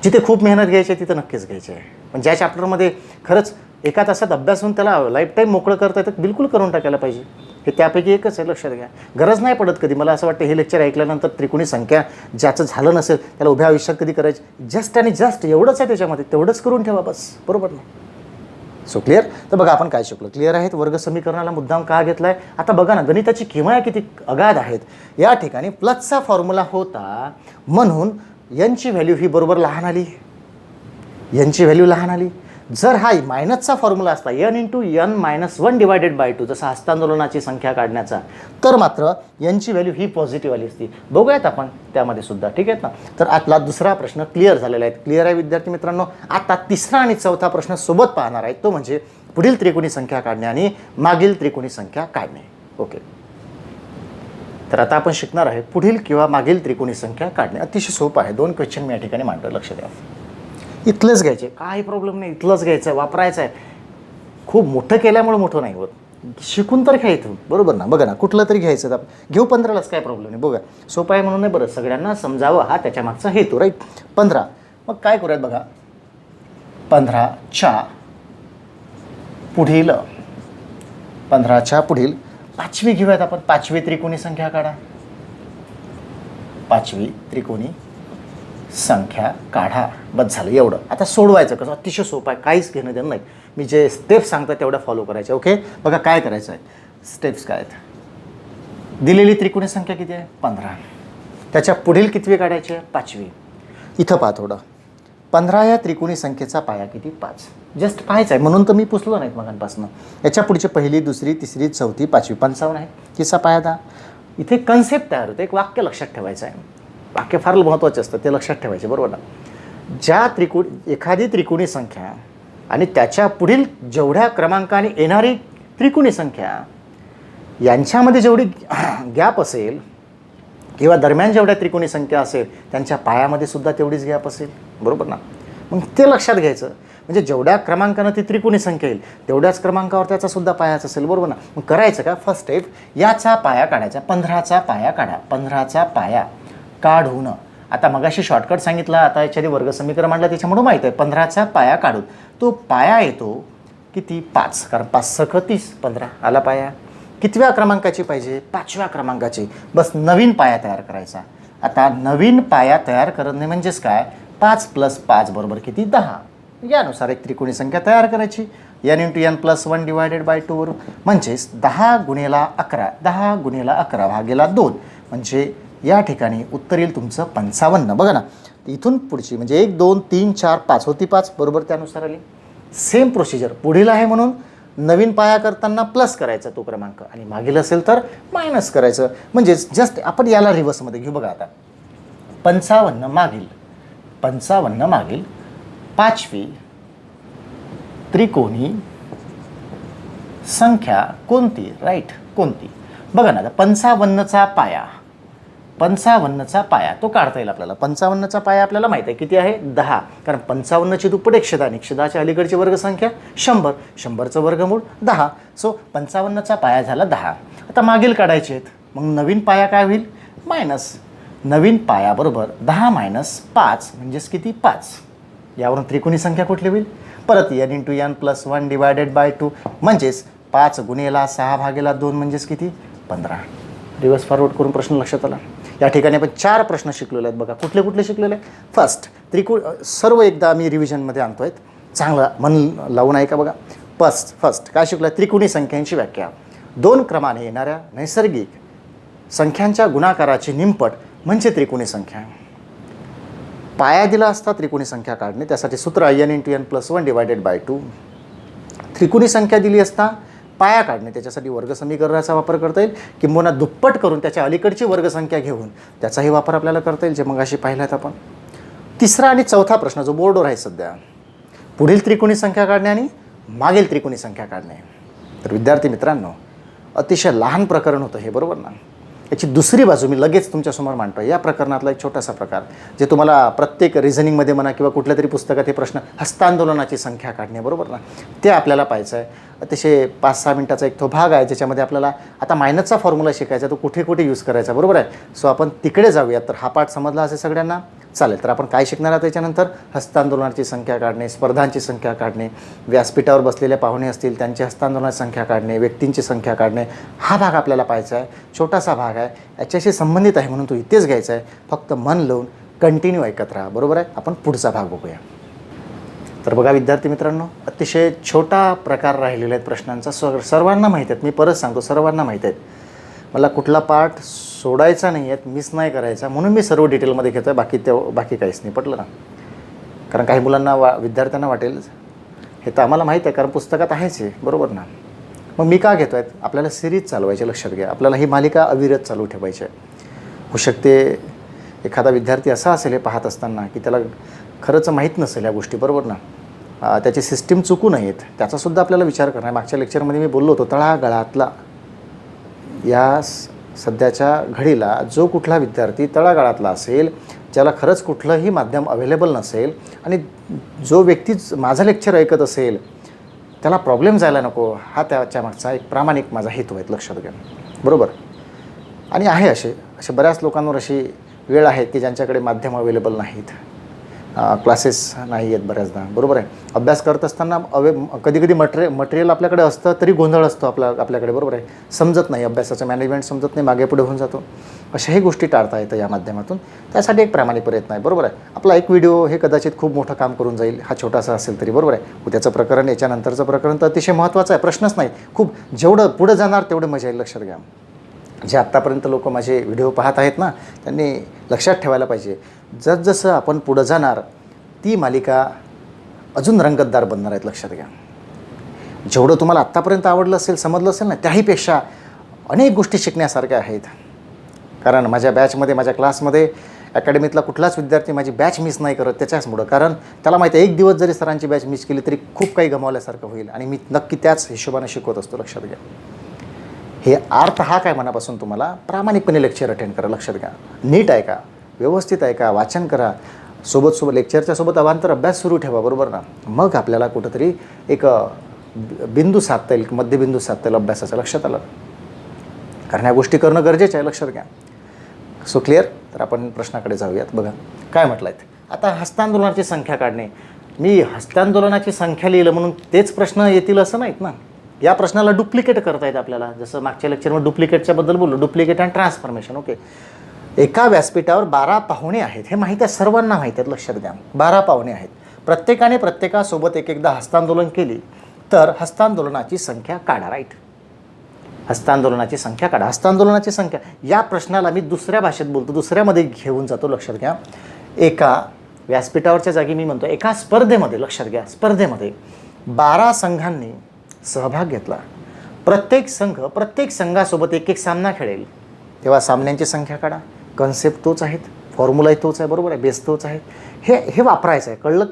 जिथे खूप मेहनत घ्यायची आहे तिथं नक्कीच घ्यायची आहे. पण ज्या चॅप्टरमध्ये खरंच एका तासात अभ्यास होऊन त्याला लाईफ टाईम मोकळं करता येतं, बिलकुल करून टाकायला पाहिजे. हे त्यापैकी एकच आहे, लक्षात घ्या. गरज नाही पडत कधी. मला असं वाटतं हे लेक्चर ऐकल्यानंतर त्रिकोणी संख्या ज्याचं झालं नसेल त्याला उभ्या आयुष्यात कधी करायची, जस्ट आणि जस्ट एवढंच आहे त्याच्यामध्ये, तेवढंच करून ठेवा बस, बरोबर ना. So clear. तर बघा आपण काय शिकलो, क्लिअर आहेत. वर्ग समीकरणाला मुद्दाम का घेतला आहे. आता बघा ना, गणिताची किमया किती अगाध आहेत. या ठिकाणी प्लसचा फॉर्म्युला होता म्हणून यांची व्हॅल्यू ही बरोबर लहान आली, यांची व्हॅल्यू लहान आली. जर हा मायनसचा फॉर्म्युला असता n × n-1 डिवायडेड बाय 2 जसा हस्तांदोलनाची संख्या काढण्याचा, तर मात्र यांची व्हॅल्यू ही पॉझिटिव्ह आली असती. बघूयात आपण त्यामध्ये सुद्धा, ठीक आहेत ना. तर आतला दुसरा प्रश्न क्लिअर झालेला आहे. क्लिअर आहे विद्यार्थी मित्रांनो. आता तिसरा आणि चौथा प्रश्न सोबत पाहणार आहे, तो म्हणजे पुढील त्रिकोणी संख्या काढणे आणि मागील त्रिकोणी संख्या काढणे. ओके. तर आता आपण शिकणार आहे पुढील किंवा मागील त्रिकोणी संख्या काढणे. अतिशय सोपं आहे. 2 क्वेश्चन मी या ठिकाणी मांडतो, लक्ष द्या. इथलंच घ्यायचे, काही प्रॉब्लेम नाही. इथलंच घ्यायचं आहे, वापरायचं आहे. खूप मोठं केल्यामुळे मोठं नाही होत, शिकून तर घ्यायचं, बरोबर ना. बघा ना, कुठलं तरी घ्यायचं आपण घेऊ 15लाच, काय प्रॉब्लेम नाही. बघा सोपं आहे म्हणून नाही, बरं सगळ्यांना समजावं हा त्याच्या मागचा हेतू, राईट. 15. मग काय करूयात बघा, 15च्या पुढील 5वी घेऊयात आपण. 5वी त्रिकोणी संख्या काढा. 5वी त्रिकोणी संख्या काढा. बस झालं एवढं. आता सोडवायचं कसं, अतिशय सोपं आहे, काहीच घेणं देणं नाही. मी जे स्टेप्स सांगतो तेवढ्या फॉलो करायचे. ओके. बघा काय करायचं आहे, स्टेप्स काय आहेत. दिलेली त्रिकोणी संख्या किती आहे, 15. त्याच्या पुढील कितवी काढायची आहे, 5वी. इथं पहा थोडं, 15 या त्रिकोणी संख्येचा पाया किती, 5. जस्ट पाहायचं आहे म्हणून तर मी पुसलो नाहीत मगांपासून. याच्या पुढचे पहिली, दुसरी, तिसरी, चौथी, 5वी, 55 आहे. तिचा पाया 10. इथे कन्सेप्ट तयार होते, एक वाक्य लक्षात ठेवायचं आहे. वाक्य फार महत्त्वाचे असतं, ते लक्षात ठेवायचे, बरोबर ना. एखादी त्रिकोणी संख्या आणि त्याच्या पुढील जेवढ्या क्रमांकाने येणारी त्रिकोणी संख्या यांच्यामध्ये जेवढी गॅप असेल किंवा दरम्यान जेवढ्या त्रिकोणी संख्या असेल त्यांच्या पायामध्ये सुद्धा तेवढीच गॅप असेल, बरोबर ना. मग ते लक्षात घ्यायचं. म्हणजे जेवढ्या क्रमांकानं ती त्रिकोणी संख्या येईल तेवढ्याच क्रमांकावर त्याचा सुद्धा पायाच असेल, बरोबर ना. मग करायचं का, फर्स्ट स्टेप, याचा पाया काढायचा. 15चा पाया काढा. 15चा पाया काढून, आता मगाशी शॉर्टकट सांगितला, आता याच्या वर्ग समीकरण मांडलं त्याच्यामुळे माहीत आहे. 15चा पाया काढून तो पाया येतो किती, 5. कारण 5 सख 30, 15 आला पाया. कितव्या क्रमांकाची पाहिजे, 5व्या क्रमांकाची. बस नवीन पाया तयार करायचा. आता नवीन पाया तयार करणे म्हणजेच काय, 5 + 5 बरोबर किती, 10. यानुसार एक त्रिकोणी संख्या तयार करायची. n × n+1 डिवायडेड बाय 2 वरून, म्हणजेच 10 × 11, 10 × 11 भागेला 2, म्हणजे या ठिकाणी उत्तर येईल तुमचं 55. बघा ना, इथून पुढची म्हणजे 1 2 3 4 5 होती, 5 बरोबर त्यानुसार आली. सेम प्रोसिजर, पुढील आहे म्हणून नवीन पाया करताना प्लस करायचा तो क्रमांक आणि मागील असेल तर मायनस करायचं. म्हणजे जस्ट आपण याला रिव्हर्समध्ये घेऊ. बघा आता 55 मागील 5वी त्रिकोणी संख्या कोणती, राईट, कोणती. बघा ना, 55चा पाया तो काढता येईल आपल्याला. 55चा पाया आपल्याला माहिती आहे किती आहे, 10. कारण 55ची दुप्पट एकशेदा आणि एकशेदाच्या अलीकडची वर्गसंख्या 100, 100चं वर्गमूळ 10. सो 55चा पाया झाला 10. आता मागील काढायचे आहेत, मग नवीन पाया काय होईल, मायनस. नवीन पाया बरोबर 10 - 5 म्हणजेच किती, 5. यावरून त्रिकोणी संख्या कुठली होईल, परत n × n+1 डिवायडेड बाय 2 म्हणजेच 5 × 6 भागेला 2 म्हणजेच किती, 15. रिव्हर्स फॉरवर्ड करून प्रश्न लक्षात आला. या ठिकाणी आपण 4 प्रश्न शिकलेले आहेत. बघा कुठले कुठले शिकलेले आहे. फर्स्ट, सर्व एकदा मी रिव्हिजनमध्ये आणतो आहे, चांगलं मन लावून आहे का. बघा फर्स्ट काय शिकलं, त्रिकोणी संख्यांची व्याख्या. 2 क्रमाने येणाऱ्या नैसर्गिक संख्यांच्या गुणाकाराची निमपट म्हणजे त्रिकोणी संख्या. पाया दिला असता त्रिकोणी संख्या काढणे, त्यासाठी सूत्र n × n+1 डिवायडेड बाय 2. त्रिकोणी संख्या दिली असता पाया काढणे, त्याच्यासाठी वर्ग समीकरणाचा वापर करता येईल, किंबहुना दुप्पट करून त्याच्या अलीकडची वर्गसंख्या घेऊन त्याचाही वापर आपल्याला करता येईल, जे मग अशी पाहिल्यात आपण. तिसरा आणि चौथा प्रश्न जो बोर्डवर आहे सध्या, पुढील त्रिकोणी संख्या काढणे आणि मागील त्रिकोणी संख्या काढणे. तर विद्यार्थी मित्रांनो, अतिशय लहान प्रकरण होतं हे, बरोबर ना. याची दुसरी बाजू मी लगेच तुमच्यासमोर मांडतो. या प्रकरणातला एक छोटासा प्रकार, जे तुम्हाला प्रत्येक रिझनिंगमध्ये म्हणा किंवा कुठल्या तरी पुस्तकात हे प्रश्न, हस्तांदोलनाची संख्या काढणे, बरोबर ना, ते आपल्याला पाहायचं आहे. अतिशय 5-6 मिनटाचा एक तो भाग आहे ज्याच्यामध्ये आपल्याला आता मायनसचा फॉर्म्युला शिकायचा, तो कुठे कुठे यूज करायचा, बरोबर आहे. सो आपण तिकडे जाऊयात. तर हा पाठ समजला असेल सगळ्यांना? चालेल. तर आपण काय शिकणार आहोत त्याच्यानंतर? हस्तांदोलनाची संख्या काढणे, स्पर्धांची संख्या काढणे, व्यासपीठावर बसलेले पाहुणे असतील त्यांची हस्तांदोलनाची संख्या काढणे, व्यक्तींची संख्या काढणे. हा भाग आपल्याला पाहायचा आहे. छोटासा भाग आहे, याच्याशी संबंधित आहे म्हणून तो इथेच घ्यायचा आहे. फक्त मन लावून कंटिन्यू ऐकत राहा, बरोबर आहे. आपण पुढचा भाग बघूया. तर बघा विद्यार्थी मित्रांनो, अतिशय छोटा प्रकार राहिलेला आहे प्रश्नांचा. सर्वांना माहीत आहेत, मी परत सांगतो, सर्वांना माहीत आहेत. मला कुठला पाठ सोडायचा नाही आहेत, मिस नाही करायचा, म्हणून मी सर्व डिटेलमध्ये घेतो आहे. बाकी काहीच नाही. पटलं ना? कारण काही मुलांना विद्यार्थ्यांना वाटेल हे तर आम्हाला माहीत आहे कारण पुस्तकात आहेच आहे, बरोबर ना. मग मी का घेतो आहे? आपल्याला सिरीज चालवायची, लक्षात घ्या. आपल्याला ही मालिका अविरत चालू ठेवायची आहे. होऊ शकते एखादा विद्यार्थी असा असेल हे पाहत असताना की त्याला खरंच माहीत नसेल या गोष्टी, बरोबर ना. त्याची सिस्टीम चुकू नयेत, त्याचासुद्धा आपल्याला विचार करणार आहे. मागच्या लेक्चरमध्ये मी बोललो होतो, तळागाळातला या सध्याच्या घडीला जो कुठला विद्यार्थी तळागाळातला असेल, ज्याला खरंच कुठलंही माध्यम अवेलेबल नसेल आणि जो व्यक्ती माझं लेक्चर ऐकत असेल त्याला प्रॉब्लेम जायला नको, हा त्याच्या मागचा एक प्रामाणिक माझा हेतू आहे, लक्षात घ्या, बरोबर. आणि आहे असे बऱ्याच लोकांवर अशी वेळ आहे की ज्यांच्याकडे माध्यम अवेलेबल नाहीत, क्लासेस नाही आहेत बऱ्याचदा, बरोबर आहे. अभ्यास करत असताना कधी मटेरियल आपल्याकडे असतं तरी गोंधळ असतो आपल्याकडे, बरोबर आहे. समजत नाही, अभ्यासाचं मॅनेजमेंट समजत नाही, मागे पुढे होऊन जातो. अशाही गोष्टी टाळता येतं या माध्यमातून. त्यासाठी एक प्रामाणिक प्रयत्न आहे, बरोबर आहे. आपला एक व्हिडिओ हे कदाचित खूप मोठं काम करून जाईल, हा छोटासा असेल तरी, बरोबर आहे. उद्याचं प्रकरण, याच्यानंतरचं प्रकरण तर अतिशय महत्त्वाचं आहे, प्रश्नच नाही. खूप जेवढं पुढं जाणार तेवढं मजा येईल, लक्षात घ्या. जे आत्तापर्यंत लोक माझे व्हिडिओ पाहत आहेत ना, त्यांनी लक्षात ठेवायला पाहिजे, जसजसं आपण पुढं जाणार ती मालिका अजून रंगतदार बनणार आहेत, लक्षात घ्या. जेवढं तुम्हाला आत्तापर्यंत आवडलं असेल, समजलं असेल ना, त्याहीपेक्षा अनेक गोष्टी शिकण्यासारख्या आहेत. कारण माझ्या बॅचमध्ये, माझ्या क्लासमध्ये, अकॅडमीतला कुठलाच विद्यार्थी माझी बॅच मिस नाही करत त्याच्याचमुळं. कारण त्याला माहिती आहे, एक दिवस जरी सरांची बॅच मिस केली तरी खूप काही गमावल्यासारखं होईल आणि मी नक्की त्याच हिशोबाने शिकवत असतो, लक्षात घ्या. हे अर्थ हा काय मनापासून तुम्हाला प्रामाणिकपणे लेक्चर अटेंड करा, लक्षात घ्या. नीट ऐका, व्यवस्थित ऐका, वाचन करा, सोबत लेक्चरच्या सोबत अवांतर अभ्यास सुरू ठेवा, बरोबर ना. मग आपल्याला कुठंतरी एक बिंदू साधता येईल, मध्यबिंदू साधता येईल अभ्यासाचा, लक्षात आलं. कारण ह्या गोष्टी करणं गरजेचं आहे, लक्षात घ्या. So clear. तर आपण प्रश्नाकडे जाऊयात. बघा काय म्हटलं आहे. आता हस्तांदोलनाची संख्या काढणे. मी हस्तांदोलनाची संख्या लिहिलं म्हणून तेच प्रश्न येतील असं नाहीत ना. या प्रश्नाला डुप्लिकेट करता येतं आपल्याला. जसं मागच्या लेक्चरमध्ये डुप्लिकेटच्या बद्दल बोललो, डुप्लिकेट अँड ट्रान्सफॉर्मेशन. ओके. एका व्यासपीठावर 12 पाहुणे आहेत, हे माहीत आहे, सर्वांना माहीत आहेत, लक्षात द्या. 12 पाहुणे आहेत. प्रत्येकाने प्रत्येकासोबत एकदा हस्तांदोलन केली तर हस्तांदोलनाची संख्या काढा. राईट. हस्तांदोलनाची संख्या काढा. हस्तांदोलनाची संख्या या प्रश्नाला मी दुसऱ्या भाषेत बोलतो, दुसऱ्यामध्ये घेऊन जातो, लक्षात घ्या. एका व्यासपीठावरच्या जागी मी म्हणतो एका स्पर्धेमध्ये, लक्षात घ्या, स्पर्धेमध्ये 12 संघांनी सहभाग घेतला. प्रत्येक संघासोबत एक सामना खेळेल. तेव्हा सामन्यांची संख्या काढा. कन्सेप्ट तोच आहेत, फॉर्म्युलाही तोच आहे, बरोबर आहे, बेस तोच आहे. हे वापरायचं आहे. कळलं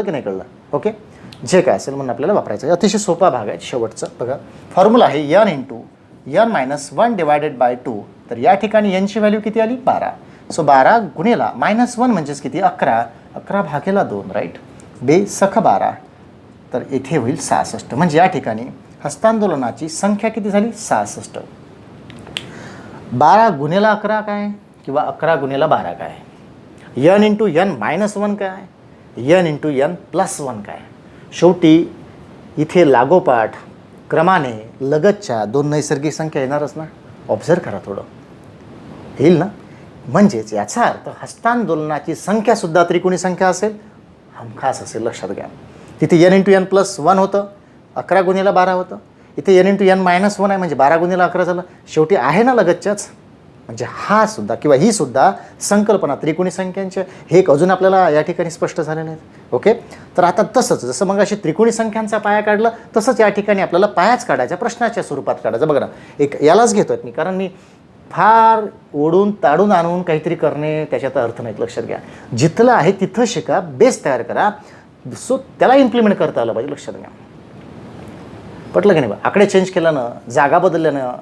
की नाही कळलं? ओके. जे काय असेल म्हणून आपल्याला वापरायचं आहे. अतिशय सोपा भाग आहे शेवटचं. बघा फॉर्म्युला आहे n × n - 1/2. तर या ठिकाणी nची व्हॅल्यू किती आली? 12. सो 12 गुणिला -1 म्हणजेच किती? 11. 11 भागेला 2. राईट. बेसख 12. तर इथे होईल 66. म्हणजे या ठिकाणी हस्तांदोलनाची संख्या किती झाली? 66. 12 गुणिला 11 काय? किंवा 11 गुणिला 12 काय? n × n - 1 काय? n × n + 1 काय? शेवटी इथे लागोपाठ क्रमाने लगतच्या 2 नैसर्गिक संख्या येणारच ना. ऑब्झर्व करा थोडं, येईल ना. म्हणजेच याचा अर्थ हस्तांदोलनाची संख्यासुद्धा त्रिकोणी संख्या असेल, हमखास असेल, लक्षात घ्या. तिथे n × n + 1 होतं, 11 गुणिला 12 होतं. इथे n × n - 1 आहे म्हणजे 12 गुणिला 11 झालं. शेवटी आहे ना लगतच्याच. म्हणजे हा सुद्धा किंवा ही सुद्धा संकल्पना त्रिकोणी संख्यांच्या हे एक अजून आपल्याला या ठिकाणी स्पष्ट झालेलं आहे. ओके. तर आता तसंच जसं मग अशी त्रिकोणी संख्यांचा पाया काढला तसंच या ठिकाणी आपल्याला पायाच काढायचा, प्रश्नाच्या स्वरूपात काढायचा. बघा ना, एक यालाच घेतोय मी, कारण मी फार ओढून ताडून आणून काहीतरी करणे त्याच्यात अर्थ नाही, लक्षात घ्या. जिथलं आहे तिथं शिका, बेस तयार करा. सो त्याला इम्प्लिमेंट करता आलं पाहिजे, लक्षात घ्या. पटलं की नाही? आकडे चेंज केल्यानं, जागा बदलल्यानं,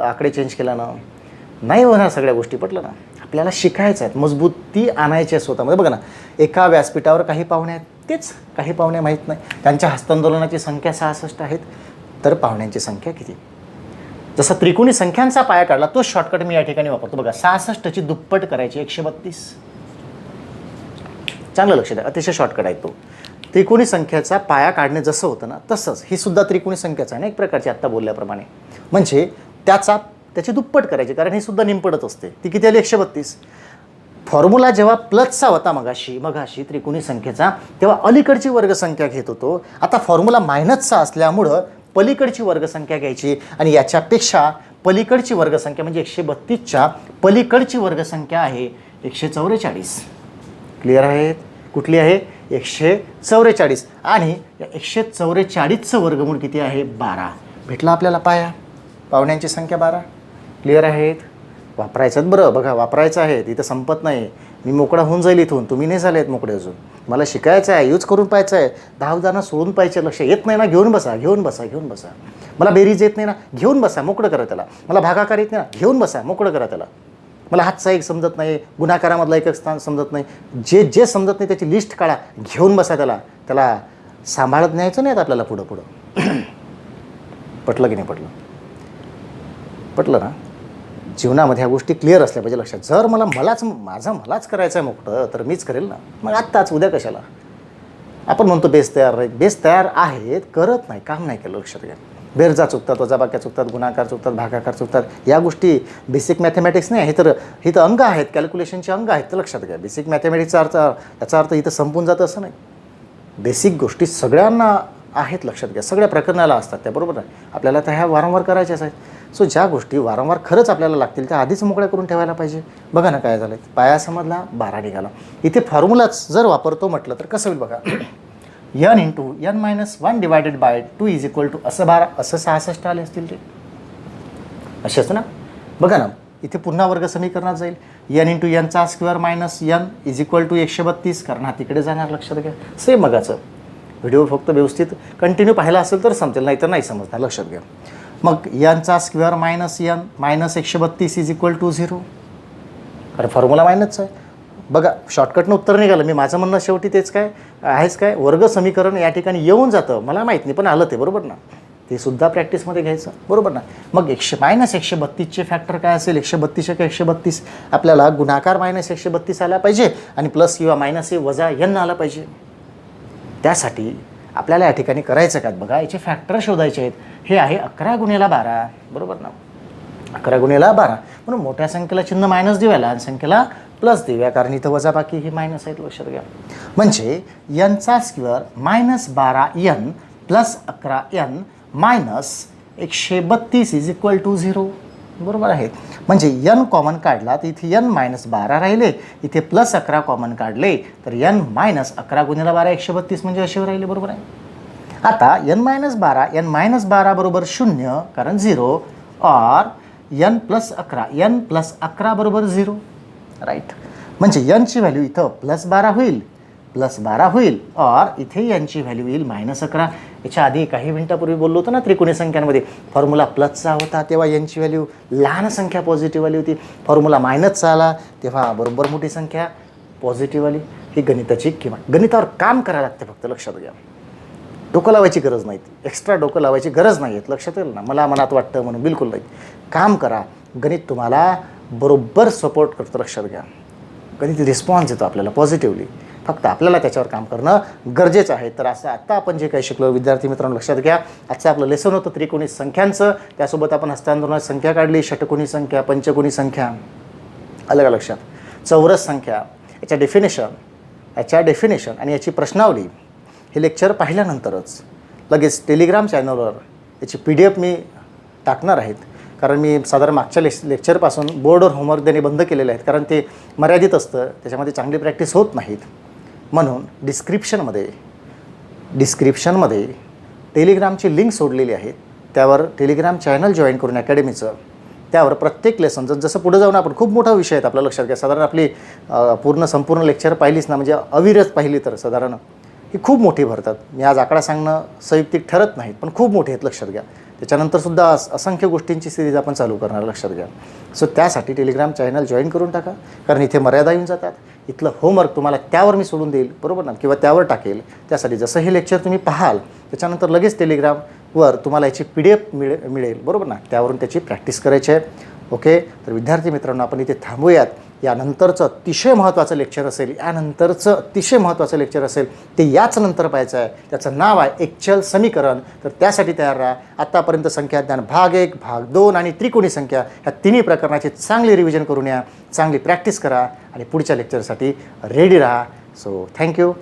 आकडे चेंज केल्यानं नाही होणार सगळ्या गोष्टी. पटलं ना? आपल्याला शिकायचं आहे, मजबूती आणायची आहे स्वतःमध्ये. बघा ना, एका व्यासपीठावर काही पाहुणे आहेत, तेच काही पाहुणे माहीत नाही. त्यांच्या हस्तांदोलनाची संख्या 66 आहेत, तर पाहुण्यांची संख्या किती? जसा त्रिकोणी संख्यांचा पाया काढला तो शॉर्टकट मी या ठिकाणी वापरतो. बघा, 66ची दुप्पट करायची 132. चांगलं लक्ष द्या, अतिशय शॉर्टकट आहे तो. त्रिकोणी संख्येचा पाया काढणे जसं होतं ना, तसंच ही सुद्धा त्रिकोणी संख्याच आहे ना एक प्रकारची, आत्ता बोलल्याप्रमाणे. म्हणजे त्याची दुप्पट करायची, कारण ही सुद्धा निंपडत असते. ती किती आली? 132. फॉर्म्युला जेव्हा प्लसचा होता मगाशी त्रिकोणी संख्येचा, तेव्हा अलीकडची वर्गसंख्या घेत होतो. आता फॉर्म्युला मायनसचा असल्यामुळं पलीकडची वर्गसंख्या घ्यायची, आणि याच्यापेक्षा पलीकडची वर्गसंख्या म्हणजे 132च्या पलीकडची वर्गसंख्या आहे 144. क्लिअर आहे? कुठली आहे? 144. आणि या 144चं वर्गमूळ किती आहे? 12. भेटला आपल्याला पाया. पाहुण्यांची संख्या 12. क्लिअर आहेत? वापरायचं बरं, बघा वापरायचं आहे, इथं संपत नाही. मी मोकळा होऊन जाईल इथून, तुम्ही नाही झालेत मोकळे अजून. मला शिकायचं आहे, यूज करून पाहायचं आहे. 10 उदाहरणं सोडून पाहिजे. लक्ष येत नाही ना, घेऊन बसा. मला बेरीज येत नाही ना, घेऊन बसा, मोकळं करा त्याला. मला भागाकार येत नाही ना, घेऊन बसा, मोकळं करा त्याला. मला हातचा एक समजत नाही, गुणाकारामधला एक स्थान समजत नाही, जे समजत नाही त्याची लिस्ट काढा, घेऊन बसा त्याला सांभाळत न्यायचं नाही आपल्याला पुढं. पटलं की नाही पटलं ना? जीवनामध्ये ह्या गोष्टी क्लिअर असल्या पाहिजे लक्षात. जर मलाच करायचं आहे मोकळं, तर मीच करेल ना. मग आत्ताच, उद्या कशाला? आपण म्हणतो बेस तयार आहेत, करत नाही, काम नाही केलं. लक्षात घ्या. बेरजा चुकतात, वजाबाक्या चुकतात, गुणाकार चुकतात, भागाकार चुकतात. या गोष्टी बेसिक मॅथमॅटिक्स नाही, हे तर अंग आहेत, कॅल्क्युलेशनचे अंग आहेत. तर लक्षात घ्या, बेसिक मॅथमॅटिक्सचा याचा अर्थ इथं संपून जातं असं नाही. बेसिक गोष्टी सगळ्यांना आहेत, लक्षात घ्या. सगळ्या प्रकरणाला असतात त्या, बरोबर आहे. आपल्याला तर ह्या वारंवार करायच्याच आहेत. सो ज्या गोष्टी वारंवार खरंच आपल्याला लागतील त्या आधीच मोकळ्या करून ठेवायला पाहिजे. बघा ना काय झालं, पाया समजला, 12 निघाला. इथे फॉर्म्युलाच जर वापरतो म्हटलं तर कसं होईल बघा. n × n-1 / 2 = असं 12, असं 66 आले असतील ते, असेच ना. बघा ना, इथे पुन्हा वर्ग समीकरणात जाईल. n × n² - n = 132, कारण हा तिकडे जाणार. लक्षात घ्या. सेम मगाचं व्हिडिओ फक्त व्यवस्थित कंटिन्यू पाहिला असेल तर समजेल, नाही तर नाही समजणार. लक्षात घ्या. मग n² - n - 132 = 0, कारण फॉर्म्युला मायनसचा आहे. बघा, शॉर्टकटनं उत्तर निघालं. मी माझं म्हणणं शेवटी तेच काय वर्ग समीकरण या ठिकाणी येऊन जातं, मला माहीत नाही पण आलं ते, बरोबर ना. ते सुद्धा प्रॅक्टिसमध्ये घ्यायचं, बरोबर ना. मग -132चे फॅक्टर काय असेल? 132 का 132? आपल्याला गुणाकार -132 आला पाहिजे आणि प्लस किंवा मायनस वजा n आला पाहिजे. त्यासाठी आपल्याला या ठिकाणी करायचं काय बघा, याचे फॅक्टर शोधायचे आहेत. हे आहे 11 × 12, बरोबर ना. 11 × 12, म्हणून मोठ्या संख्येला चिन्ह मायनस देऊया, लहान संख्येला प्लस देऊया, कारण इथं वजाबाकी ही मायनस आहेत. लक्षात घ्या. म्हणजे n² - 12n + 11n - 132 = 0, बरोबर आहे. म्हणजे n कॉमन काढला तर इथे n - 12 राहिले, इथे +11 कॉमन काढले तर n - 11 × 12 132 म्हणजे असे राहिले, बरोबर आहे. आता n - 12 बरोबर 0, कारण 0, और n + 11 बरोबर 0, राईट. म्हणजे n ची व्हॅल्यू इथं +12 होईल और इथे n ची व्हॅल्यू येईल -11. याच्या आधी काही मिनिटापूर्वी बोललो होतो ना, त्रिकोणी संख्यांमध्ये फॉर्म्युला प्लसचा होता तेव्हा n ची व्हॅल्यू लहान संख्या पॉझिटिव्ह आली होती. फॉर्म्युला मायनसचा आला तेव्हा बरोबर मोठी संख्या पॉझिटिव्ह आली. ही गणिताची किंमत. गणितावर काम करायला लागते फक्त, लक्षात घ्या. डोकं लावायची गरज नाही, एक्स्ट्रा डोकं लावायची गरज नाही आहे. लक्षात येईल ना, मला मनात वाटतं म्हणून बिलकुल नाही. काम करा, गणित तुम्हाला बरोबर सपोर्ट करतं. लक्षात घ्या, गणित रिस्पॉन्स येतो आपल्याला पॉझिटिव्हली. फक्त आपल्याला त्याच्यावर काम करणं गरजेचं आहे. तर असं आत्ता आपण जे काही शिकलो विद्यार्थी मित्रांनो, लक्षात घ्या. आजचं आपलं लेसन होतं त्रिकोणी संख्यांचं. त्यासोबत आपण हस्तांतरणाची संख्या काढली, षटकोनी संख्या, पंचकोनी संख्या, अलग लक्षात, चौरस संख्या, याच्या डेफिनेशन आणि याची प्रश्नावली. हे लेक्चर पाहिल्यानंतरच लगेच टेलिग्राम चॅनलवर याची PDF मी टाकणार आहेत. कारण मी साधारण मागच्या लेक्चरपासून बोर्डवर होमवर्क देणे बंद केलेले आहेत, कारण ते मर्यादित असतं, त्याच्यामध्ये चांगली प्रॅक्टिस होत नाहीत. म्हणून डिस्क्रिप्शनमध्ये टेलिग्रामची लिंक सोडलेली आहे. त्यावर टेलिग्राम चॅनल जॉईन करून अकॅडमीचं, त्यावर प्रत्येक लेसन जसं पुढे जाऊन आपण, खूप मोठा विषय आहेत आपल्या, लक्षात घ्या. साधारण आपली संपूर्ण लेक्चर पाहिलीच ना, म्हणजे अविरत पाहिली तर साधारण ही खूप मोठी भरतात. मी आज आकडा सांगणं संयुक्तिक ठरत नाहीत, पण खूप मोठी आहेत, लक्षात घ्या. त्याच्यानंतरसुद्धा असंख्य गोष्टींची सिरीज आपण चालू करणार, लक्षात घ्या. सो त्यासाठी टेलिग्राम चॅनल जॉईन करून टाका, कारण इथे मर्यादा येऊन जातात. इथलं होमवर्क तुम्हाला त्यावर मी सोडून देईल, बरोबर ना, किंवा त्यावर टाकेल. त्यासाठी जसं हे लेक्चर तुम्ही पाहाल त्याच्यानंतर लगेच टेलिग्रामवर तुम्हाला याची PDF मिळेल, बरोबर ना, त्यावरून त्याची प्रॅक्टिस करायची आहे. ओके, तर विद्यार्थी मित्रांनो, आपण इथे थांबूयात. यानंतरचं अतिशय महत्त्वाचं लेक्चर असेल, ते याच नंतर पाहायचं आहे. त्याचं नाव आहे एकचल समीकरण. तर त्यासाठी तयार राहा. आत्तापर्यंत संख्याज्ञान भाग 1, भाग 2 आणि त्रिकोणी संख्या ह्या तिन्ही प्रकरणाची चांगली रिव्हिजन करून या, चांगली प्रॅक्टिस करा आणि पुढच्या लेक्चरसाठी रेडी राहा. So thank you.